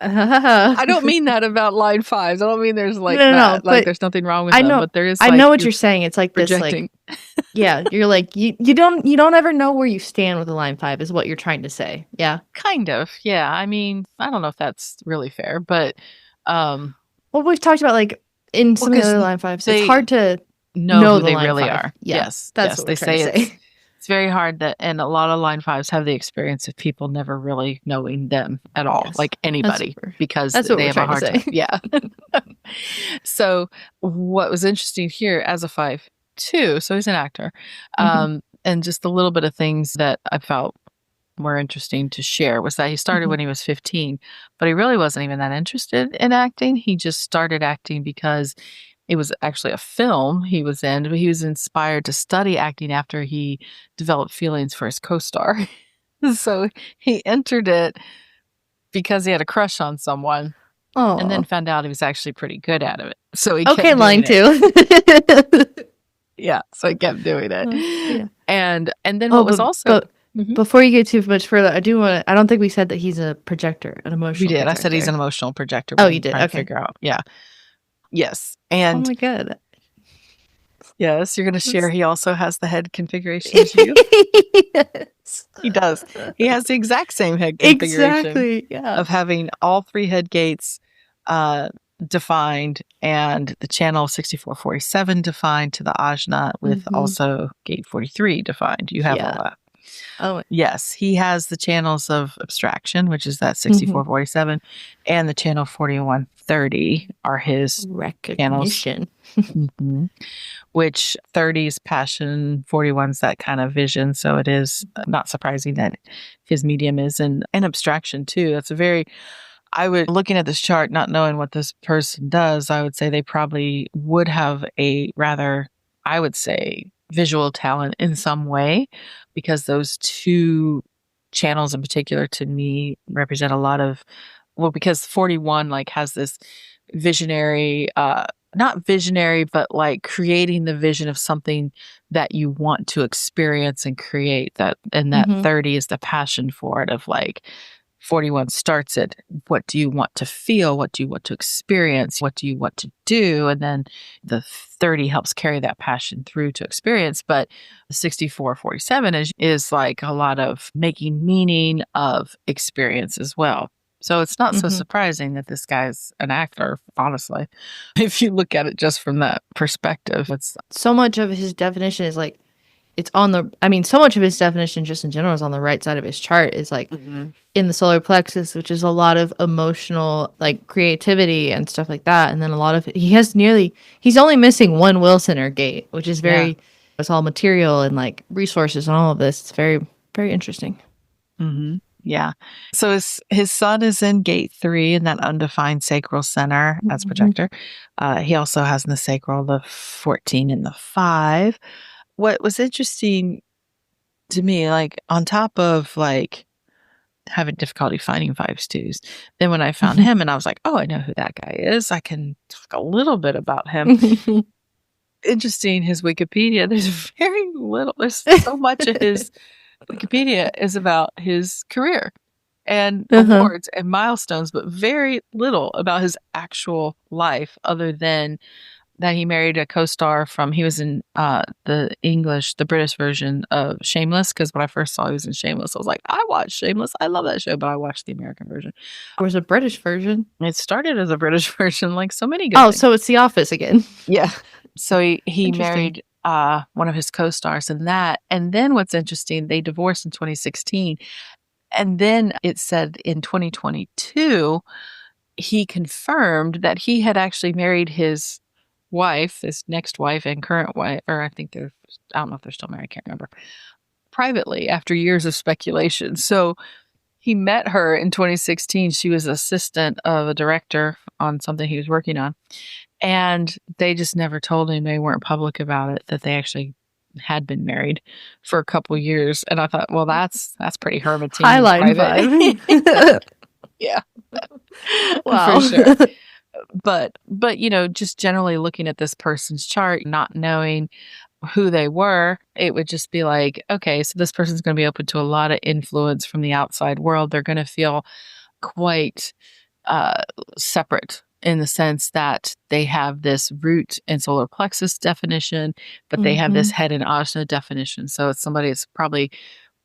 I don't mean that about line 5s. I don't mean there's like that. Like there's nothing wrong with them, but there is. I know what you're saying. It's like projecting. This, like, yeah, you're like you don't ever know where you stand with a line 5 is what you're trying to say. Yeah, kind of. Yeah, I mean, I don't know if that's really fair, but well, we've talked about like in some of the other line 5s, it's hard to know who the they line really 5. are. Yeah, yes, that's what they say. It's very hard that, and a lot of line 5s have the experience of people never really knowing them at all, like anybody, because they have a hard time. Yeah. So what was interesting here as a 5 too, so he's an actor, and just a little bit of things that I felt were interesting to share was that he started when he was 15, but he really wasn't even that interested in acting. He just started acting because it was actually a film he was in, but he was inspired to study acting after he developed feelings for his co-star. So he entered it because he had a crush on someone. Oh. And then found out he was actually pretty good at it. So he kept doing line 2. Yeah, so he kept doing it. Yeah. And then what was also before you get too much further, I don't think we said that he's a projector, an emotional projector. I said he's an emotional projector. Oh, you did? Okay. Figure out. Yeah. Yes. And oh my God. Yes, you're going to share. He also has the head configuration as you. Yes. He does. He has the exact same head configuration of having all 3 head gates defined and the channel 6447 defined to the ajna with also gate 43 defined. You have all that. Oh, yes. He has the channels of abstraction, which is that 6447, and the channel 4130 are his recognition. Which 30's passion, 41's that kind of vision. So it is not surprising that his medium is an abstraction too. That's looking at this chart, not knowing what this person does, I would say they probably would have a rather, I would say, visual talent in some way, because those 2 channels in particular to me represent a lot of, because 41 like has this visionary, not visionary, but like creating the vision of something that you want to experience and create that. And that 30 is the passion for it, of like 41 starts it. What do you want to feel? What do you want to experience? What do you want to do? And then the 30 helps carry that passion through to experience. But the 6447 is like a lot of making meaning of experience as well. So it's not so surprising that this guy's an actor, honestly, if you look at it just from that perspective. It's so much of his definition is like, so much of his definition just in general is on the right side of his chart, is like in the solar plexus, which is a lot of emotional, like creativity and stuff like that. And then a lot of, he's only missing 1 will center gate, which is it's all material and like resources and all of this. It's very, very interesting. Yeah. So his sun is in gate 3 in that undefined sacral center as projector. He also has in the sacral the 14 and the 5. What was interesting to me, like on top of like having difficulty finding 5s, 2s, then when I found him and I was like, oh, I know who that guy is. I can talk a little bit about him. Interesting, his Wikipedia, there's very little, there's so much of his Wikipedia is about his career and awards and milestones, but very little about his actual life, other than that he married a co-star he was in the British version of Shameless, because when I first saw he was in Shameless, I was like, I watched Shameless. I love that show, but I watched the American version. There was a British version. It started as a British version, like so many good things. So it's The Office again. Yeah. So he married one of his co-stars in that. And then what's interesting, they divorced in 2016. And then it said in 2022, he confirmed that he had actually married his wife, his next wife and current wife, or I don't know if they're still married, I can't remember, privately after years of speculation. So he met her in 2016. She was assistant of a director on something he was working on. And they just never told him, they weren't public about it, that they actually had been married for a couple years. And I thought, well, that's pretty hermiting. Highlight vibe. Yeah. Wow. For sure. But just generally looking at this person's chart, not knowing who they were, it would just be like, okay, so this person's going to be open to a lot of influence from the outside world. They're going to feel quite separate in the sense that they have this root and solar plexus definition, but they have this head and ajna definition. So it's somebody that's probably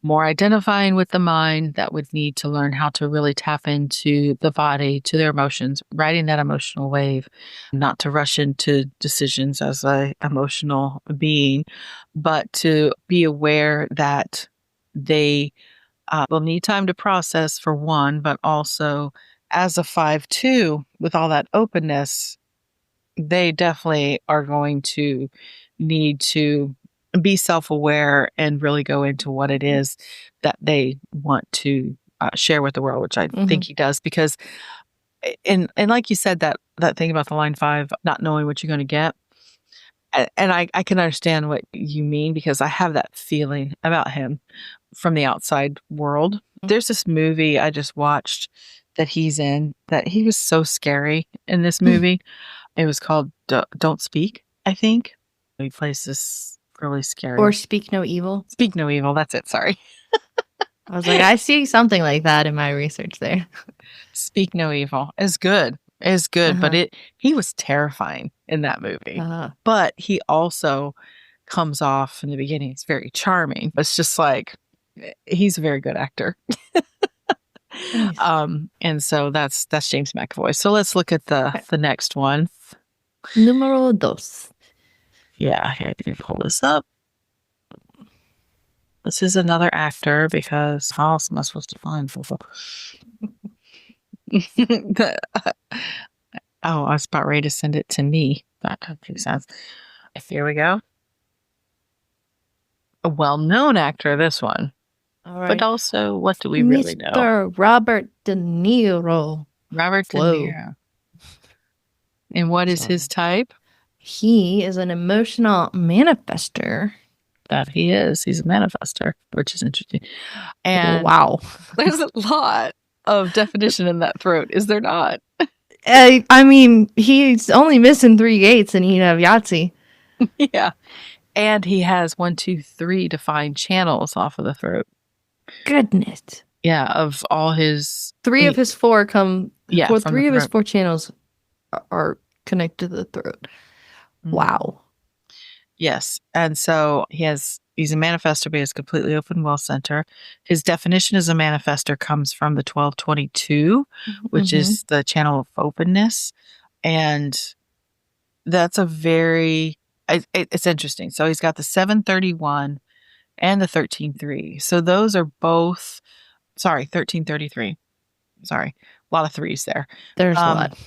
more identifying with the mind that would need to learn how to really tap into the body, to their emotions, riding that emotional wave, not to rush into decisions as a emotional being, but to be aware that they will need time to process for one, but also as a 5-2 with all that openness, they definitely are going to need to be self-aware and really go into what it is that they want to share with the world, which I think he does, because and like you said, that thing about the line 5, not knowing what you're going to get. And I can understand what you mean, because I have that feeling about him from the outside world. There's this movie I just watched that he's in that he was so scary in this movie. It was called Don't Speak, I think. He plays this really scary. Or Speak No Evil. Speak No Evil. That's it. Sorry. I was like, I see something like that in my research there. Speak No Evil is good. Is good, but he was terrifying in that movie. But he also comes off in the beginning. It's very charming. It's just like he's a very good actor. Nice. And so that's James McAvoy. So let's look at the next one. Numero 2. Yeah, I can pull this up. This is another actor, because how else am I supposed to find people? Oh, I was about ready to send it to me. That makes sense. Here we go. A well-known actor, this one. All right. But also, what do we really know? Mr. Robert DeNiro. Robert DeNiro. And what is his type? He is an emotional manifestor. That he is. He's a manifestor, which is interesting. And wow. There's a lot of definition in that throat, is there not? I mean, he's only missing 3 gates and he'd have Yahtzee. Yeah. And he has 1, 2, 3 defined channels off of the throat. Goodness. Yeah, of all his... 3 of his 4 come... Yeah, well, 3 of his 4 channels are connected to the throat. Wow. Yes. And so he's a manifestor, but he has completely open will center. His definition as a manifestor comes from the 1222, which is the channel of openness. And that's a very, it's interesting. So he's got the 731 and the 13-3. So those are both, 1333. Sorry, a lot of 3s there. There's a lot.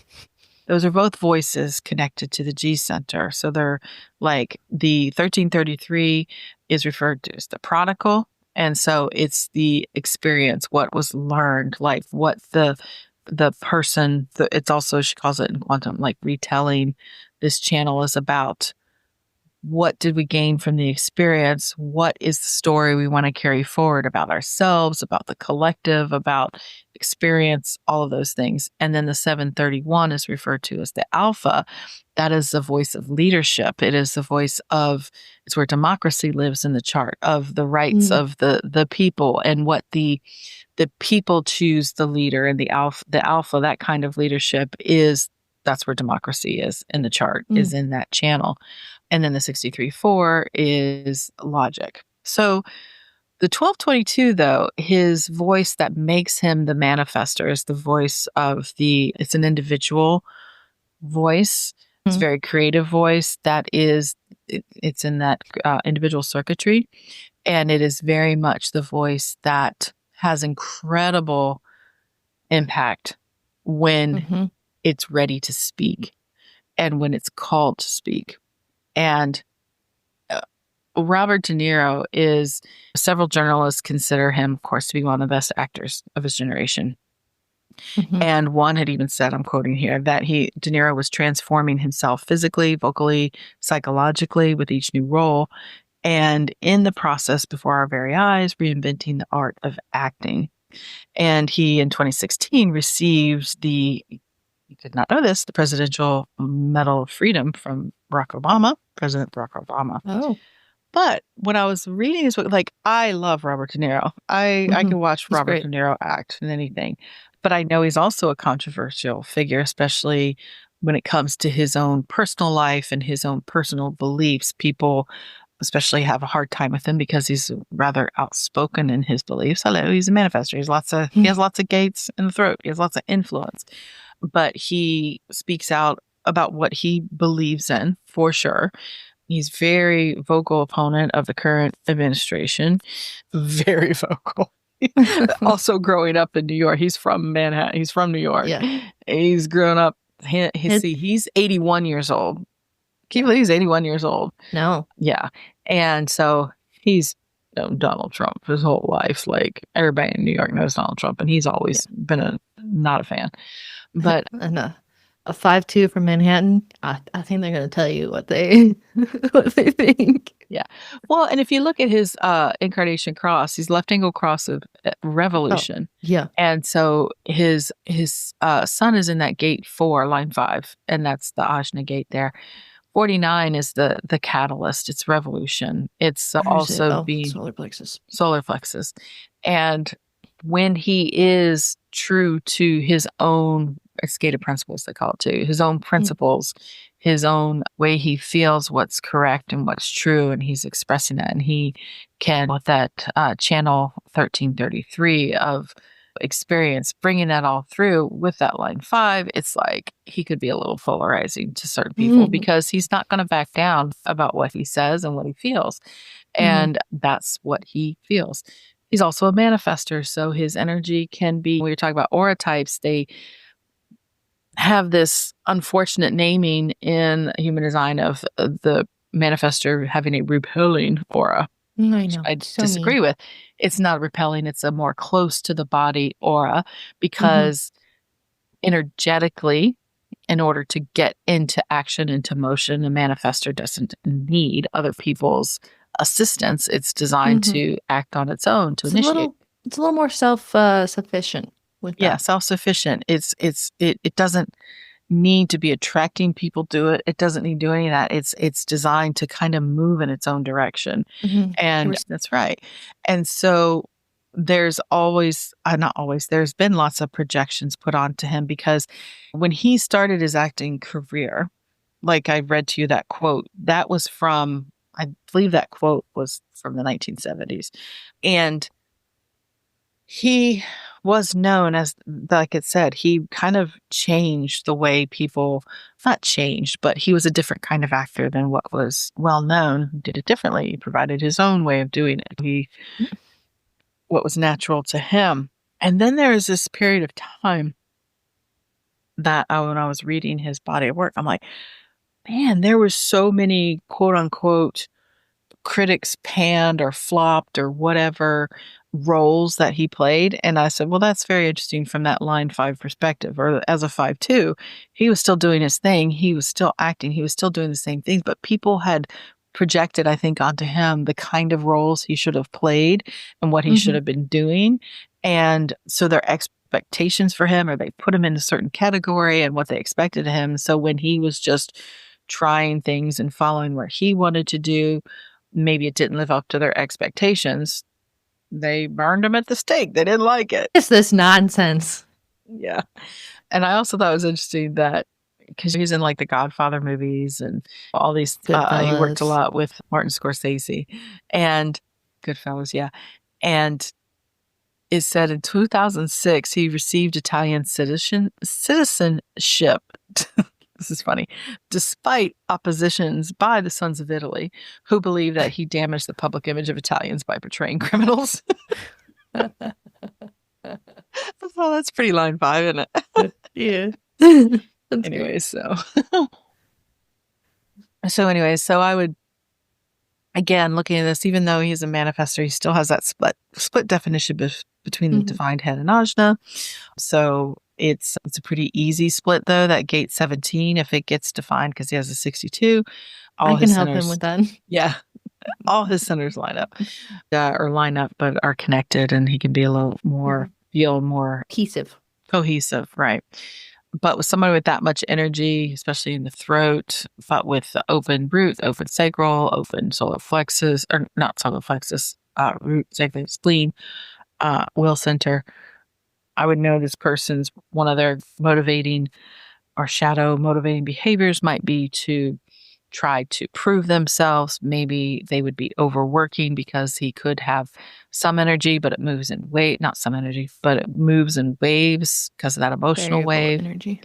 Those are both voices connected to the G center. So they're like the 1333 is referred to as the prodigal. And so it's the experience, what was learned, like what the person, it's also, she calls it in quantum, like retelling. This channel is about what did we gain from the experience? What is the story we want to carry forward about ourselves, about the collective, about experience, all of those things. And then the 731 is referred to as the alpha. That is the voice of leadership. It is the voice of, it's where democracy lives in the chart, of the rights of the people, and what the people choose the leader, and the alpha, that kind of leadership is, that's where democracy is in the chart, is in that channel. And then the 63-4 is logic. So the 1222, though, his voice that makes him the manifestor is the voice of it's an individual voice. It's a very creative voice that is, it's in that individual circuitry. And it is very much the voice that has incredible impact when it's ready to speak and when it's called to speak. And Robert DeNiro is, several journalists consider him, of course, to be one of the best actors of his generation. And one had even said, I'm quoting here, that DeNiro was transforming himself physically, vocally, psychologically with each new role. And in the process, before our very eyes, reinventing the art of acting. And he, in 2016, received you did not know this, the Presidential Medal of Freedom from President Barack Obama. Oh. But when I was reading his book, like, I love Robert De Niro. I can watch He's Robert great. De Niro act in anything. But I know he's also a controversial figure, especially when it comes to his own personal life and his own personal beliefs. People especially have a hard time with him because he's rather outspoken in his beliefs. Hello, he's a manifestor. He has lots of gates in the throat. He has lots of influence. But he speaks out about what he believes in, for sure. He's very vocal opponent of the current administration. Very vocal. Also growing up in New York. He's from Manhattan. He's from New York. Yeah. He's grown up. He's 81 years old. Can you believe he's 81 years old? No. Yeah. And so he's known Donald Trump his whole life. Like, everybody in New York knows Donald Trump, and he's always been not a fan. But And a 5'2" from Manhattan, I think they're going to tell you what they what they think. yeah. Well, and if you look at his incarnation cross, he's left angle cross of revolution. Yeah. And so his sun is in that gate 4, line 5, and that's the Ajna gate there. 49 is the catalyst. It's revolution. It's also being solar plexus. And when he is true to his own skated principles, they call it too, his own principles, his own way he feels what's correct and what's true, and he's expressing that, and he can, with that channel 1333 of experience, bringing that all through with that line 5, it's like he could be a little polarizing to certain people because he's not going to back down about what he says and what he feels. And that's what he feels. He's also a manifestor, so his energy can be, when you're talking about aura types, they have this unfortunate naming in human design of the manifestor having a repelling aura. I know. I disagree with. It's not repelling, it's a more close to the body aura, because energetically, in order to get into action, into motion, a manifestor doesn't need other people's assistance. It's designed to act on its own, to initiate. It's a little more self-sufficient with that. Yeah, self-sufficient. It doesn't need to be attracting people to it. It doesn't need to do any of that. It's designed to kind of move in its own direction. And that's right. And so there's there's been lots of projections put onto him, because when he started his acting career, like I read to you that quote, that was from, I believe that quote was from the 1970s. And he was known as, like it said, he kind of changed the way people, not changed, but he was a different kind of actor than what was well known. He did it differently. He provided his own way of doing it. What was natural to him. And then there was this period of time that when I was reading his body of work, I'm like, man, there were so many quote unquote critics panned or flopped or whatever roles that he played. And I said, well, that's very interesting from that line 5 perspective. Or as a 5/2, he was still doing his thing. He was still acting. He was still doing the same things, but people had projected, I think, onto him the kind of roles he should have played and what he should have been doing. And so their expectations for him, or they put him in a certain category and what they expected of him. So when he was just trying things and following what he wanted to do, maybe it didn't live up to their expectations. They burned him at the stake. They didn't like it. It's this nonsense. Yeah. And I also thought it was interesting that, because he's in like the Godfather movies and all these, he worked a lot with Martin Scorsese and Goodfellas. Yeah. And it said in 2006, he received Italian citizenship. This is funny. Despite oppositions by the Sons of Italy, who believe that he damaged the public image of Italians by portraying criminals. So that's pretty line 5, isn't it? Yeah. Anyways, so I would, again, looking at this, even though he's a manifestor, he still has that split definition between the divine head and Ajna. So it's a pretty easy split, though, that gate 17, if it gets defined, because he has a 62. I can help him with that. Yeah. All his centers line up, but are connected, and he can be a little more feel more Cohesive. Right. But with somebody with that much energy, especially in the throat, but with the open root, open sacral, open solar plexus, or not solar plexus, root, sacral, spleen, will center, I would know this person's one of their motivating or shadow motivating behaviors might be to try to prove themselves. Maybe they would be overworking because he could have some energy, but it moves in not some energy, but it moves in waves because of that emotional Variable wave. energy.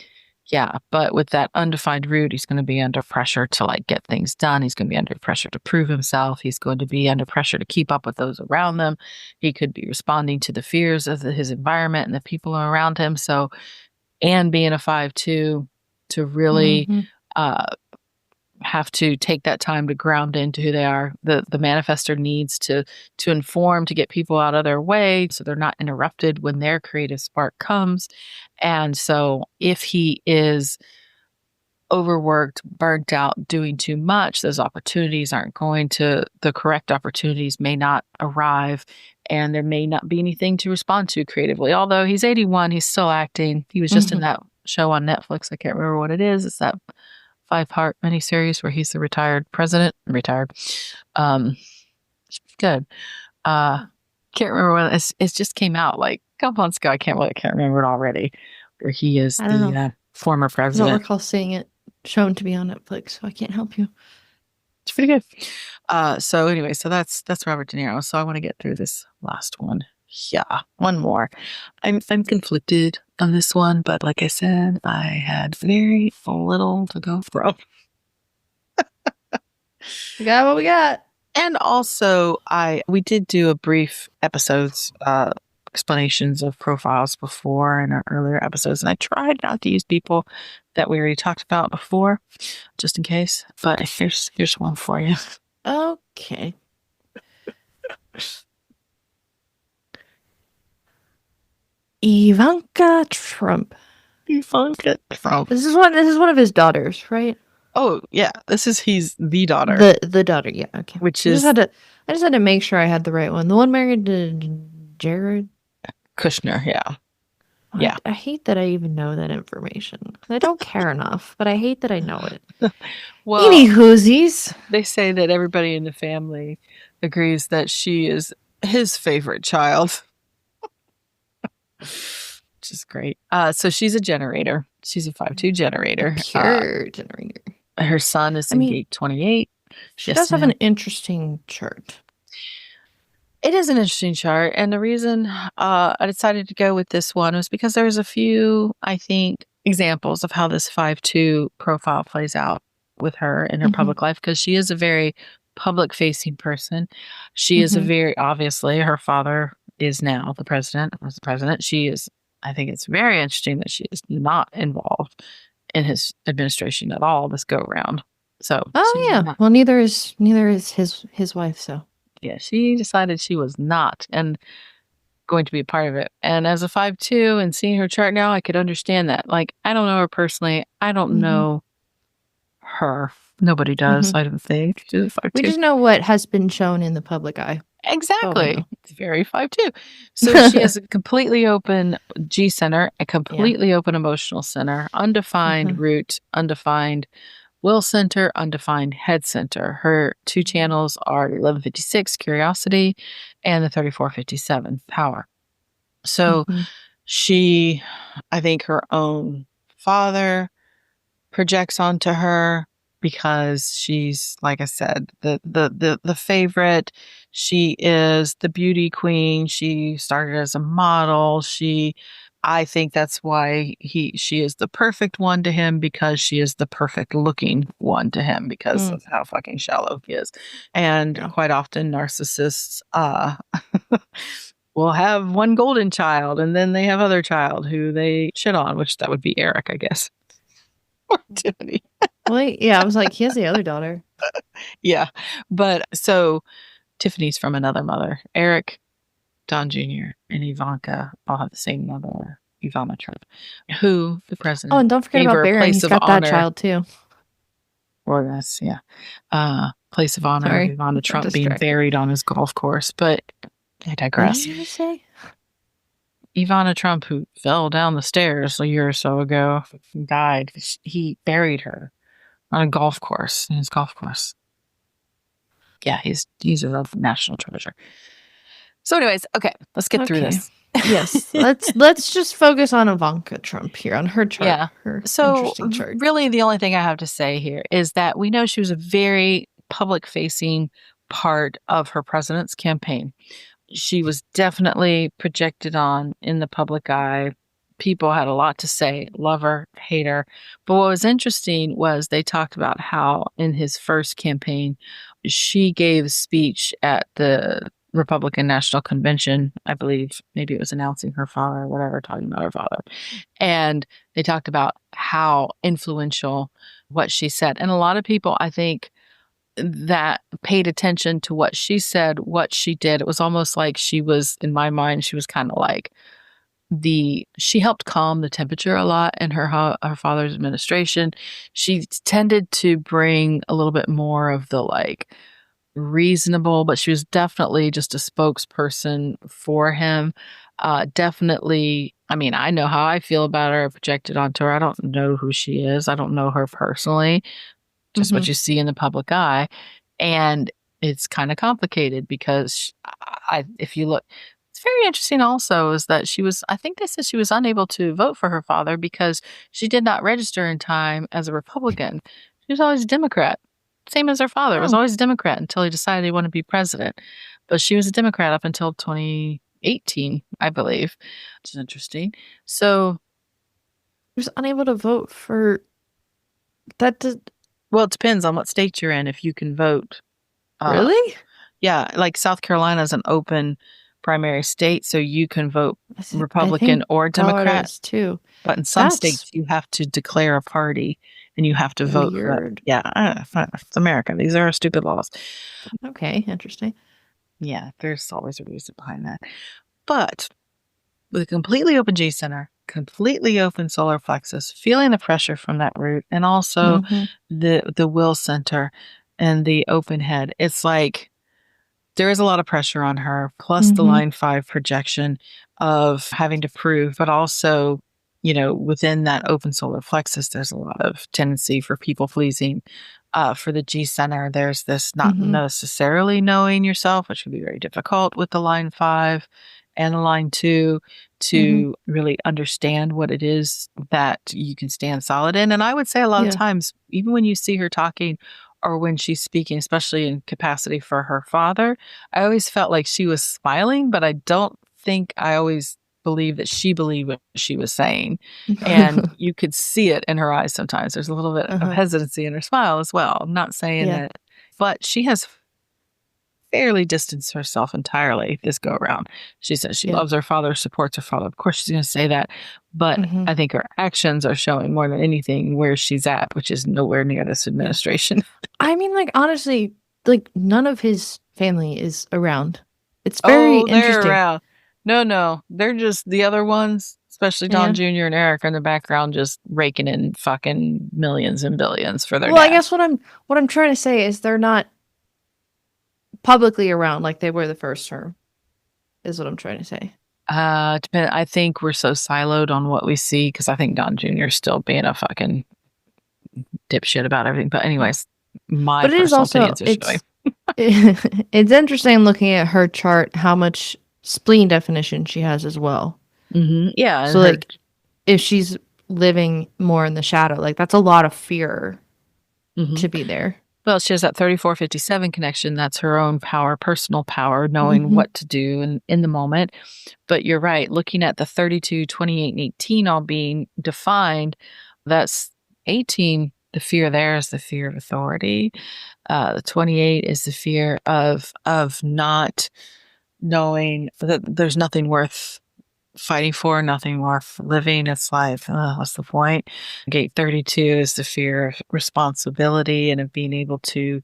Yeah. But with that undefined root, he's going to be under pressure to like get things done. He's going to be under pressure to prove himself. He's going to be under pressure to keep up with those around them. He could be responding to the fears of his environment and the people around him. So, and being a 5-2 to really, have to take that time to ground into who they are. The manifestor needs to inform, to get people out of their way so they're not interrupted when their creative spark comes. And so if he is overworked, burnt out, doing too much, those opportunities the correct opportunities may not arrive, and there may not be anything to respond to creatively. Although he's 81, he's still acting. He was just in that show on Netflix. I can't remember what it is. It's that 5-part miniseries where he's the retired president. Good. Can't remember when it just came out like a couple months ago. I can't remember it already. Where he is the former president. I don't recall seeing it shown to be on Netflix, so I can't help you. It's pretty good. So anyway, so that's Robert De Niro. So I want to get through this last one. Yeah, one more. I'm conflicted on this one, but like I said, I had very little to go from. We got what we got. And also, we did do a brief episodes explanations of profiles before in our earlier episodes, and I tried not to use people that we already talked about before, just in case. But here's one for you. Okay. Ivanka Trump. Ivanka Trump. This is one of his daughters, right? Oh yeah, he's the daughter. The daughter, yeah. Okay. Which I is just had to make sure I had the right one. The one married to Jared Kushner. Yeah. Yeah. I hate that I even know that information. I don't care enough, but I hate that I know it. Well, Any whoosies. They say that everybody in the family agrees that she is his favorite child. Which is great. So she's a generator. She's a 5-2 generator. Pure generator. Her son is in gate 28. She does have an interesting chart. It is an interesting chart. And the reason I decided to go with this one was because there's a few, I think, examples of how this 5-2 profile plays out with her in her public life, because she is a very public-facing person. She is a very, obviously, her father is now the president. She is, I think it's very interesting that she is not involved in his administration at all this go around. So, well, neither is his wife. So, yeah, she decided she was not going to be a part of it. And as a 5-2 and seeing her chart now, I could understand that. Like, I don't know her personally. I don't know her. Nobody does. I don't think. She's a 5-2. We just know what has been shown in the public eye. Exactly. It's very 5-2. So she has a completely open G center, a completely open emotional center, undefined root, undefined will center, undefined head center. Her two channels are 1156, curiosity, and the 3457, power. So she, I think her own father projects onto her, because she's, like I said, the favorite. She is the beauty queen. She started as a model. I think that's why she is the perfect one to him, because she is the perfect looking one to him, because of how fucking shallow he is. And quite often narcissists will have one golden child, and then they have other child who they shit on, which that would be Eric, I guess. Or Tiffany. Well, yeah, I was like, he has the other daughter. Yeah. But so Tiffany's from another mother. Eric, Don Jr., and Ivanka all have the same mother, Ivanka Trump, who the president. Oh, and don't forget about Barron. He's got that child too. Well, that's, place of honor of Ivanka Trump being buried on his golf course. But I digress. What did you say? Ivana Trump, who fell down the stairs a year or so ago, died. He buried her on a golf course, in his golf course. Yeah, he's a national treasure. So anyways, okay, let's get through this. Yes. Let's just focus on Ivanka Trump here, on her chart. Yeah. Her So interesting chart. really the only thing I have to say here is that we know she was a very public facing part of her president's campaign. She was definitely projected on in the public eye. People had a lot to say, love her, hate her. But what was interesting was they talked about how in his first campaign, she gave a speech at the Republican National Convention, I believe. Maybe it was announcing her father or whatever, talking about her father. And they talked about how influential what she said. And a lot of people, I think, that paid attention to what she said, what she did. It was almost like she was, in my mind, she was kind of like she helped calm the temperature a lot in her father's administration. She tended to bring a little bit more of the like reasonable, but she was definitely just a spokesperson for him. Definitely, I mean, I know how I feel about her. I projected onto her. I don't know who she is. I don't know her personally. Just what you see in the public eye. And it's kind of complicated because if you look, it's very interesting also is that I think they said she was unable to vote for her father because she did not register in time as a Republican. She was always a Democrat. Same as her father, was always a Democrat until he decided he wanted to be president. But she was a Democrat up until 2018, I believe, which is interesting. So She was unable to vote for that. Well, it depends on what state you're in if you can vote. Really? Yeah, like South Carolina is an open primary state, so you can vote Republican or Democrat too. But in some states, you have to declare a party and you have to vote for it. Yeah, it's America. These are stupid laws. Okay, interesting. Yeah, there's always a reason behind that. But with a completely open G center, completely open solar plexus, feeling the pressure from that root, and also the will center and the open head, it's like there is a lot of pressure on her, plus the line 5 projection of having to prove, but also, within that open solar plexus, there's a lot of tendency for people pleasing. For the G center, there's this not necessarily knowing yourself, which can be very difficult with the line 5 and the line 2 to really understand what it is that you can stand solid in. And I would say a lot of times, even when you see her talking or when she's speaking, especially in capacity for her father, I always felt like she was smiling, but I don't think I always believed that she believed what she was saying. And you could see it in her eyes sometimes. There's a little bit of hesitancy in her smile as well. I'm not saying that, but she has fairly distanced herself entirely this go around. She says she loves her father, supports her father. Of course, she's going to say that, but I think her actions are showing more than anything where she's at, which is nowhere near this administration. I mean, like, honestly, like, none of his family is around. It's very interesting. They're around. No, they're just the other ones, especially Don Jr. and Eric in the background, just raking in fucking millions and billions for their dad. I guess what I'm trying to say is they're not publicly around like they were the first term, is what I'm trying to say. I think we're so siloed on what we see because I think Don Jr. is still being a fucking dipshit about everything. But anyways, my personal opinions are showing. It's interesting looking at her chart how much spleen definition she has as well. Yeah. So like if she's living more in the shadow, like that's a lot of fear to be there. Well, she has that 3457 connection. That's her own power, personal power, knowing what to do in the moment. But you're right. Looking at the 32, 28, and 18 all being defined, that's 18. The fear there is the fear of authority. The 28 is the fear of not knowing that there's nothing worth fighting for, nothing worth living. It's like, what's the point? Gate 32 is the fear of responsibility and of being able to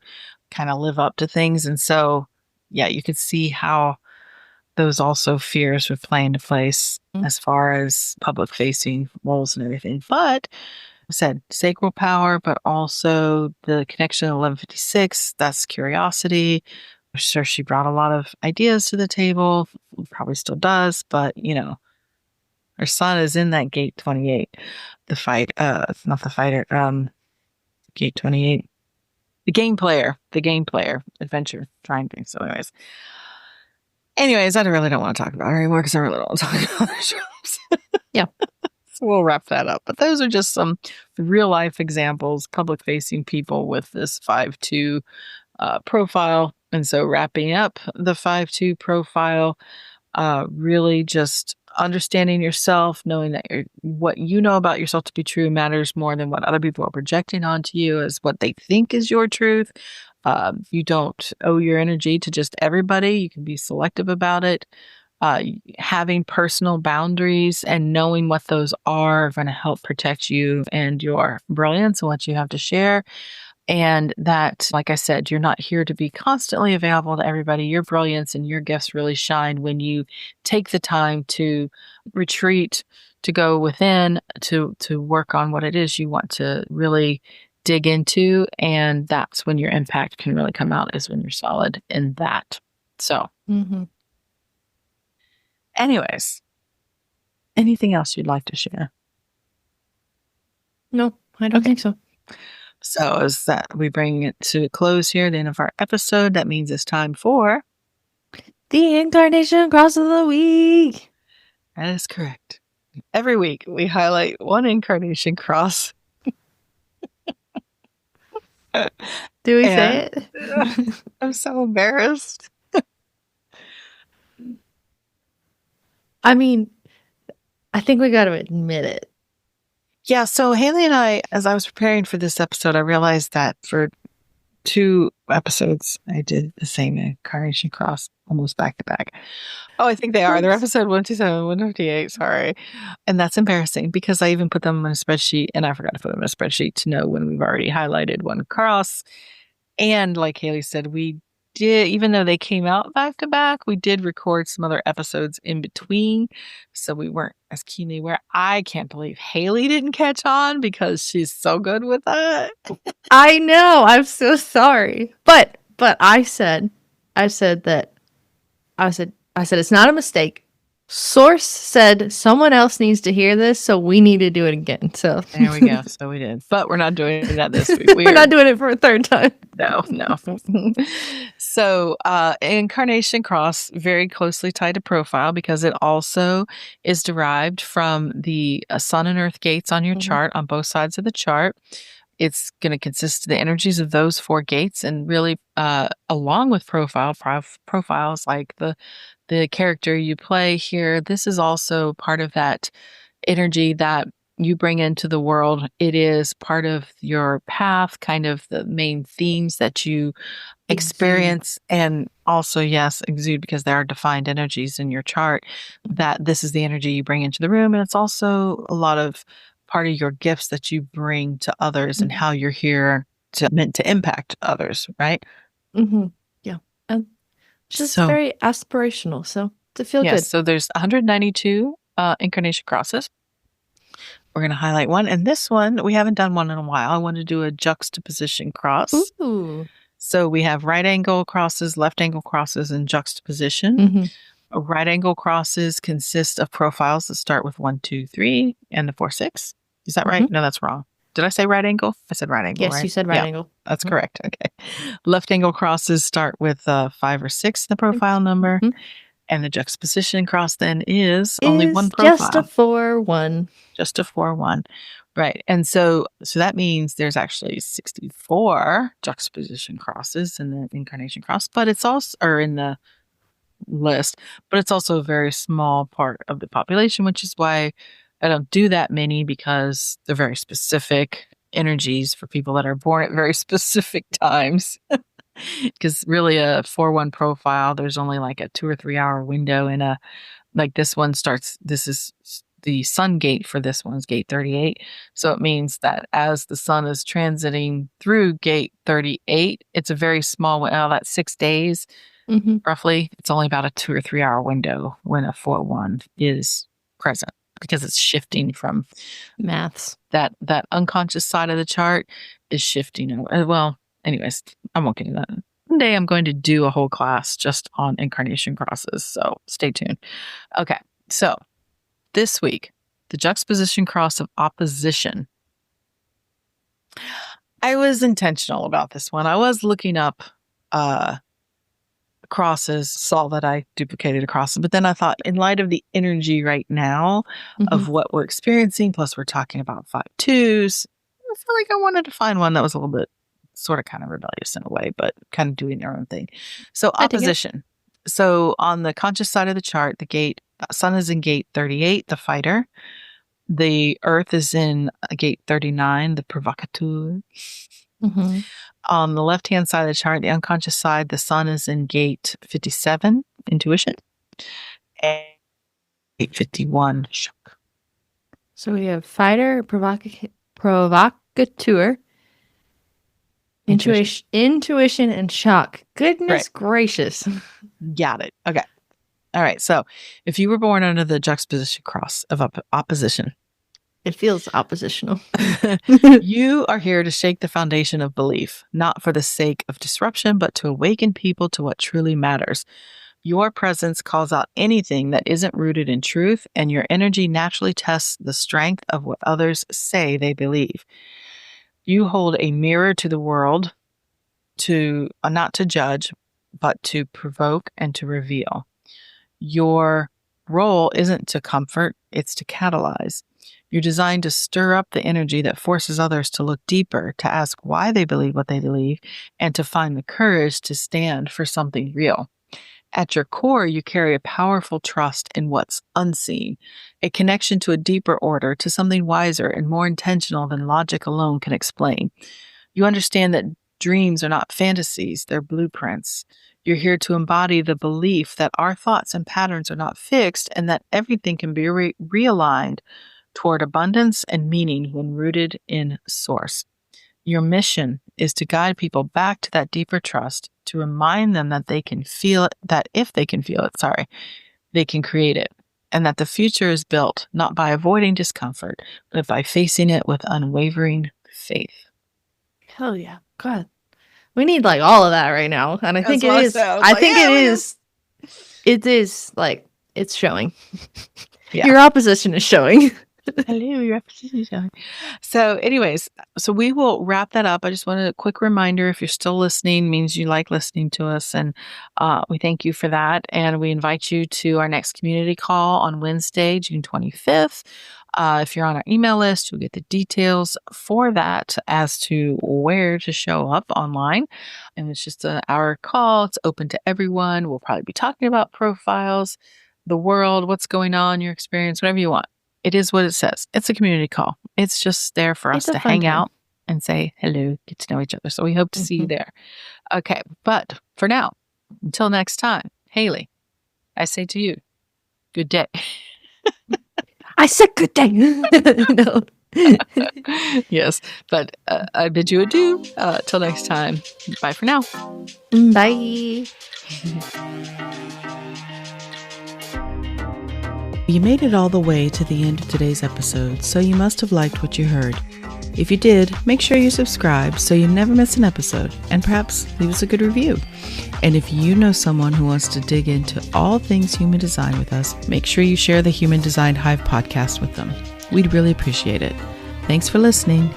kind of live up to things. And so, yeah, you could see how those also fears would play into place as far as public facing roles and everything. But I said sacral power, but also the connection of 1156, that's curiosity. I'm sure she brought a lot of ideas to the table, probably still does, but Our sun is in that gate 28. The fight, not the fighter, gate 28. The game player, adventure, trying things. So anyways, I really don't want to talk about it anymore because I really don't want to talk about the shows. Yeah. So we'll wrap that up. But those are just some real life examples, public facing people with this 5-2 profile. And so wrapping up the 5-2 profile, really just understanding yourself, knowing that what you know about yourself to be true matters more than what other people are projecting onto you as what they think is your truth. You don't owe your energy to just everybody. You can be selective about it. Having personal boundaries and knowing what those are going to help protect you and your brilliance and what you have to share. And that, like I said, you're not here to be constantly available to everybody. Your brilliance and your gifts really shine when you take the time to retreat, to go within, to work on what it is you want to really dig into. And that's when your impact can really come out, is when you're solid in that. So, anyways, anything else you'd like to share? No, I don't think so. So as that we bring it to a close here, the end of our episode, that means it's time for the Incarnation Cross of the Week. That is correct. Every week we highlight one incarnation cross. Do we say it? I'm so embarrassed. I mean, I think we got to admit it. Yeah, so Haley and I, as I was preparing for this episode, I realized that for 2 episodes, I did the same incarnation cross almost back to back. Oh, I think they are. They're episode 127, 158, sorry. And that's embarrassing because I even put them in a spreadsheet, and I forgot to put them in a spreadsheet to know when we've already highlighted one cross. And like Haley said, we did, even though they came out back to back, we did record some other episodes in between. So we weren't as keenly aware. I can't believe Haley didn't catch on because she's so good with that. I know. I'm so sorry. But I said it's not a mistake. Source said someone else needs to hear this, so we need to do it again. So there we go. So we did. But we're not doing that this week. We're not doing it for a third time. No. So incarnation cross, very closely tied to profile because it also is derived from the sun and earth gates on your chart on both sides of the chart. It's going to consist of the energies of those 4 gates, and really along with profiles like the character you play here. This is also part of that energy that you bring into the world. It is part of your path, kind of the main themes that you experience, and also, yes, exude, because there are defined energies in your chart, that this is the energy you bring into the room. And it's also a lot of part of your gifts that you bring to others and how you're here meant to impact others, right? Yeah. And just very aspirational. So to feel good. So there's 192 incarnation crosses. We're going to highlight one. And this one, we haven't done one in a while. I want to do a juxtaposition cross. Ooh. So we have right angle crosses, left angle crosses, and juxtaposition. Right angle crosses consist of profiles that start with 1, 2, 3, and the 4, 6. Is that right? No, that's wrong. Did I say right angle? I said right angle, yes, right? You said right angle. That's correct. Okay. Left angle crosses start with 5 or 6 in the profile number. And the juxtaposition cross then is only one profile. Just a 4-1. Just a 4-1. Right. And so that means there's actually 64 juxtaposition crosses in the incarnation cross, but it's also, or in the list, but it's also a very small part of the population, which is why I don't do that many, because they're very specific energies for people that are born at very specific times. Because really a 4-1 profile, there's only like a 2 or 3 hour window, and like this one starts, this is the sun gate for this one is gate 38. So it means that as the sun is transiting through gate 38, it's a very small window, that's 6 days roughly. It's only about a 2 or 3 hour window when a 4-1 is present, because it's shifting from maths. That unconscious side of the chart is shifting. Well, anyways, I won't get into that. One day I'm going to do a whole class just on incarnation crosses, so stay tuned. Okay, so this week, the juxtaposition cross of opposition. I was intentional about this one. I was looking up crosses, saw that I duplicated a cross, but then I thought, in light of the energy right now of what we're experiencing, plus we're talking about 5-2s, I feel like I wanted to find one that was a little bit sort of kind of rebellious in a way, but kind of doing their own thing. So opposition. So on the conscious side of the chart, the gate, sun is in gate 38, the fighter. The earth is in gate 39, the provocateur. On the left-hand side of the chart, the unconscious side, the sun is in gate 57, intuition. And gate 51, shock. So we have fighter, provocateur, intuition, and shock. Goodness gracious. Got it. Okay. All right. So if you were born under the juxtaposition cross of opposition, it feels oppositional. You are here to shake the foundation of belief, not for the sake of disruption, but to awaken people to what truly matters. Your presence calls out anything that isn't rooted in truth, and your energy naturally tests the strength of what others say they believe. You hold a mirror to the world, to not to judge, but to provoke and to reveal. Your role isn't to comfort, it's to catalyze. You're designed to stir up the energy that forces others to look deeper, to ask why they believe what they believe, and to find the courage to stand for something real. At your core, you carry a powerful trust in what's unseen, a connection to a deeper order, to something wiser and more intentional than logic alone can explain. You understand that dreams are not fantasies, they're blueprints. You're here to embody the belief that our thoughts and patterns are not fixed and that everything can be realigned toward abundance and meaning when rooted in source. Your mission is to guide people back to that deeper trust, to remind them that they can feel it, that if they can feel it, they can create it, and that the future is built not by avoiding discomfort, but by facing it with unwavering faith. Hell yeah. God. We need like all of that right now. And I think it is. It is like, it's showing. Yeah. Your opposition is showing. Hello, your opposition is showing. So anyways, so we will wrap that up. I just wanted a quick reminder, if you're still listening, means you like listening to us. And we thank you for that. And we invite you to our next community call on Wednesday, June 25th. If you're on our email list, you'll get the details for that as to where to show up online. And it's just an hour call. It's open to everyone. We'll probably be talking about profiles, the world, what's going on, your experience, whatever you want. It is what it says. It's a community call. It's just there for us to hang out and say hello, get to know each other. So we hope to see you there. Okay. But for now, until next time, Haley, I say to you, good day. I said good day. No. Yes, but I bid you adieu. Till next time. Bye for now. Bye. You made it all the way to the end of today's episode, so you must have liked what you heard. If you did, make sure you subscribe so you never miss an episode, and perhaps leave us a good review. And if you know someone who wants to dig into all things human design with us, make sure you share the Human Design Hive podcast with them. We'd really appreciate it. Thanks for listening.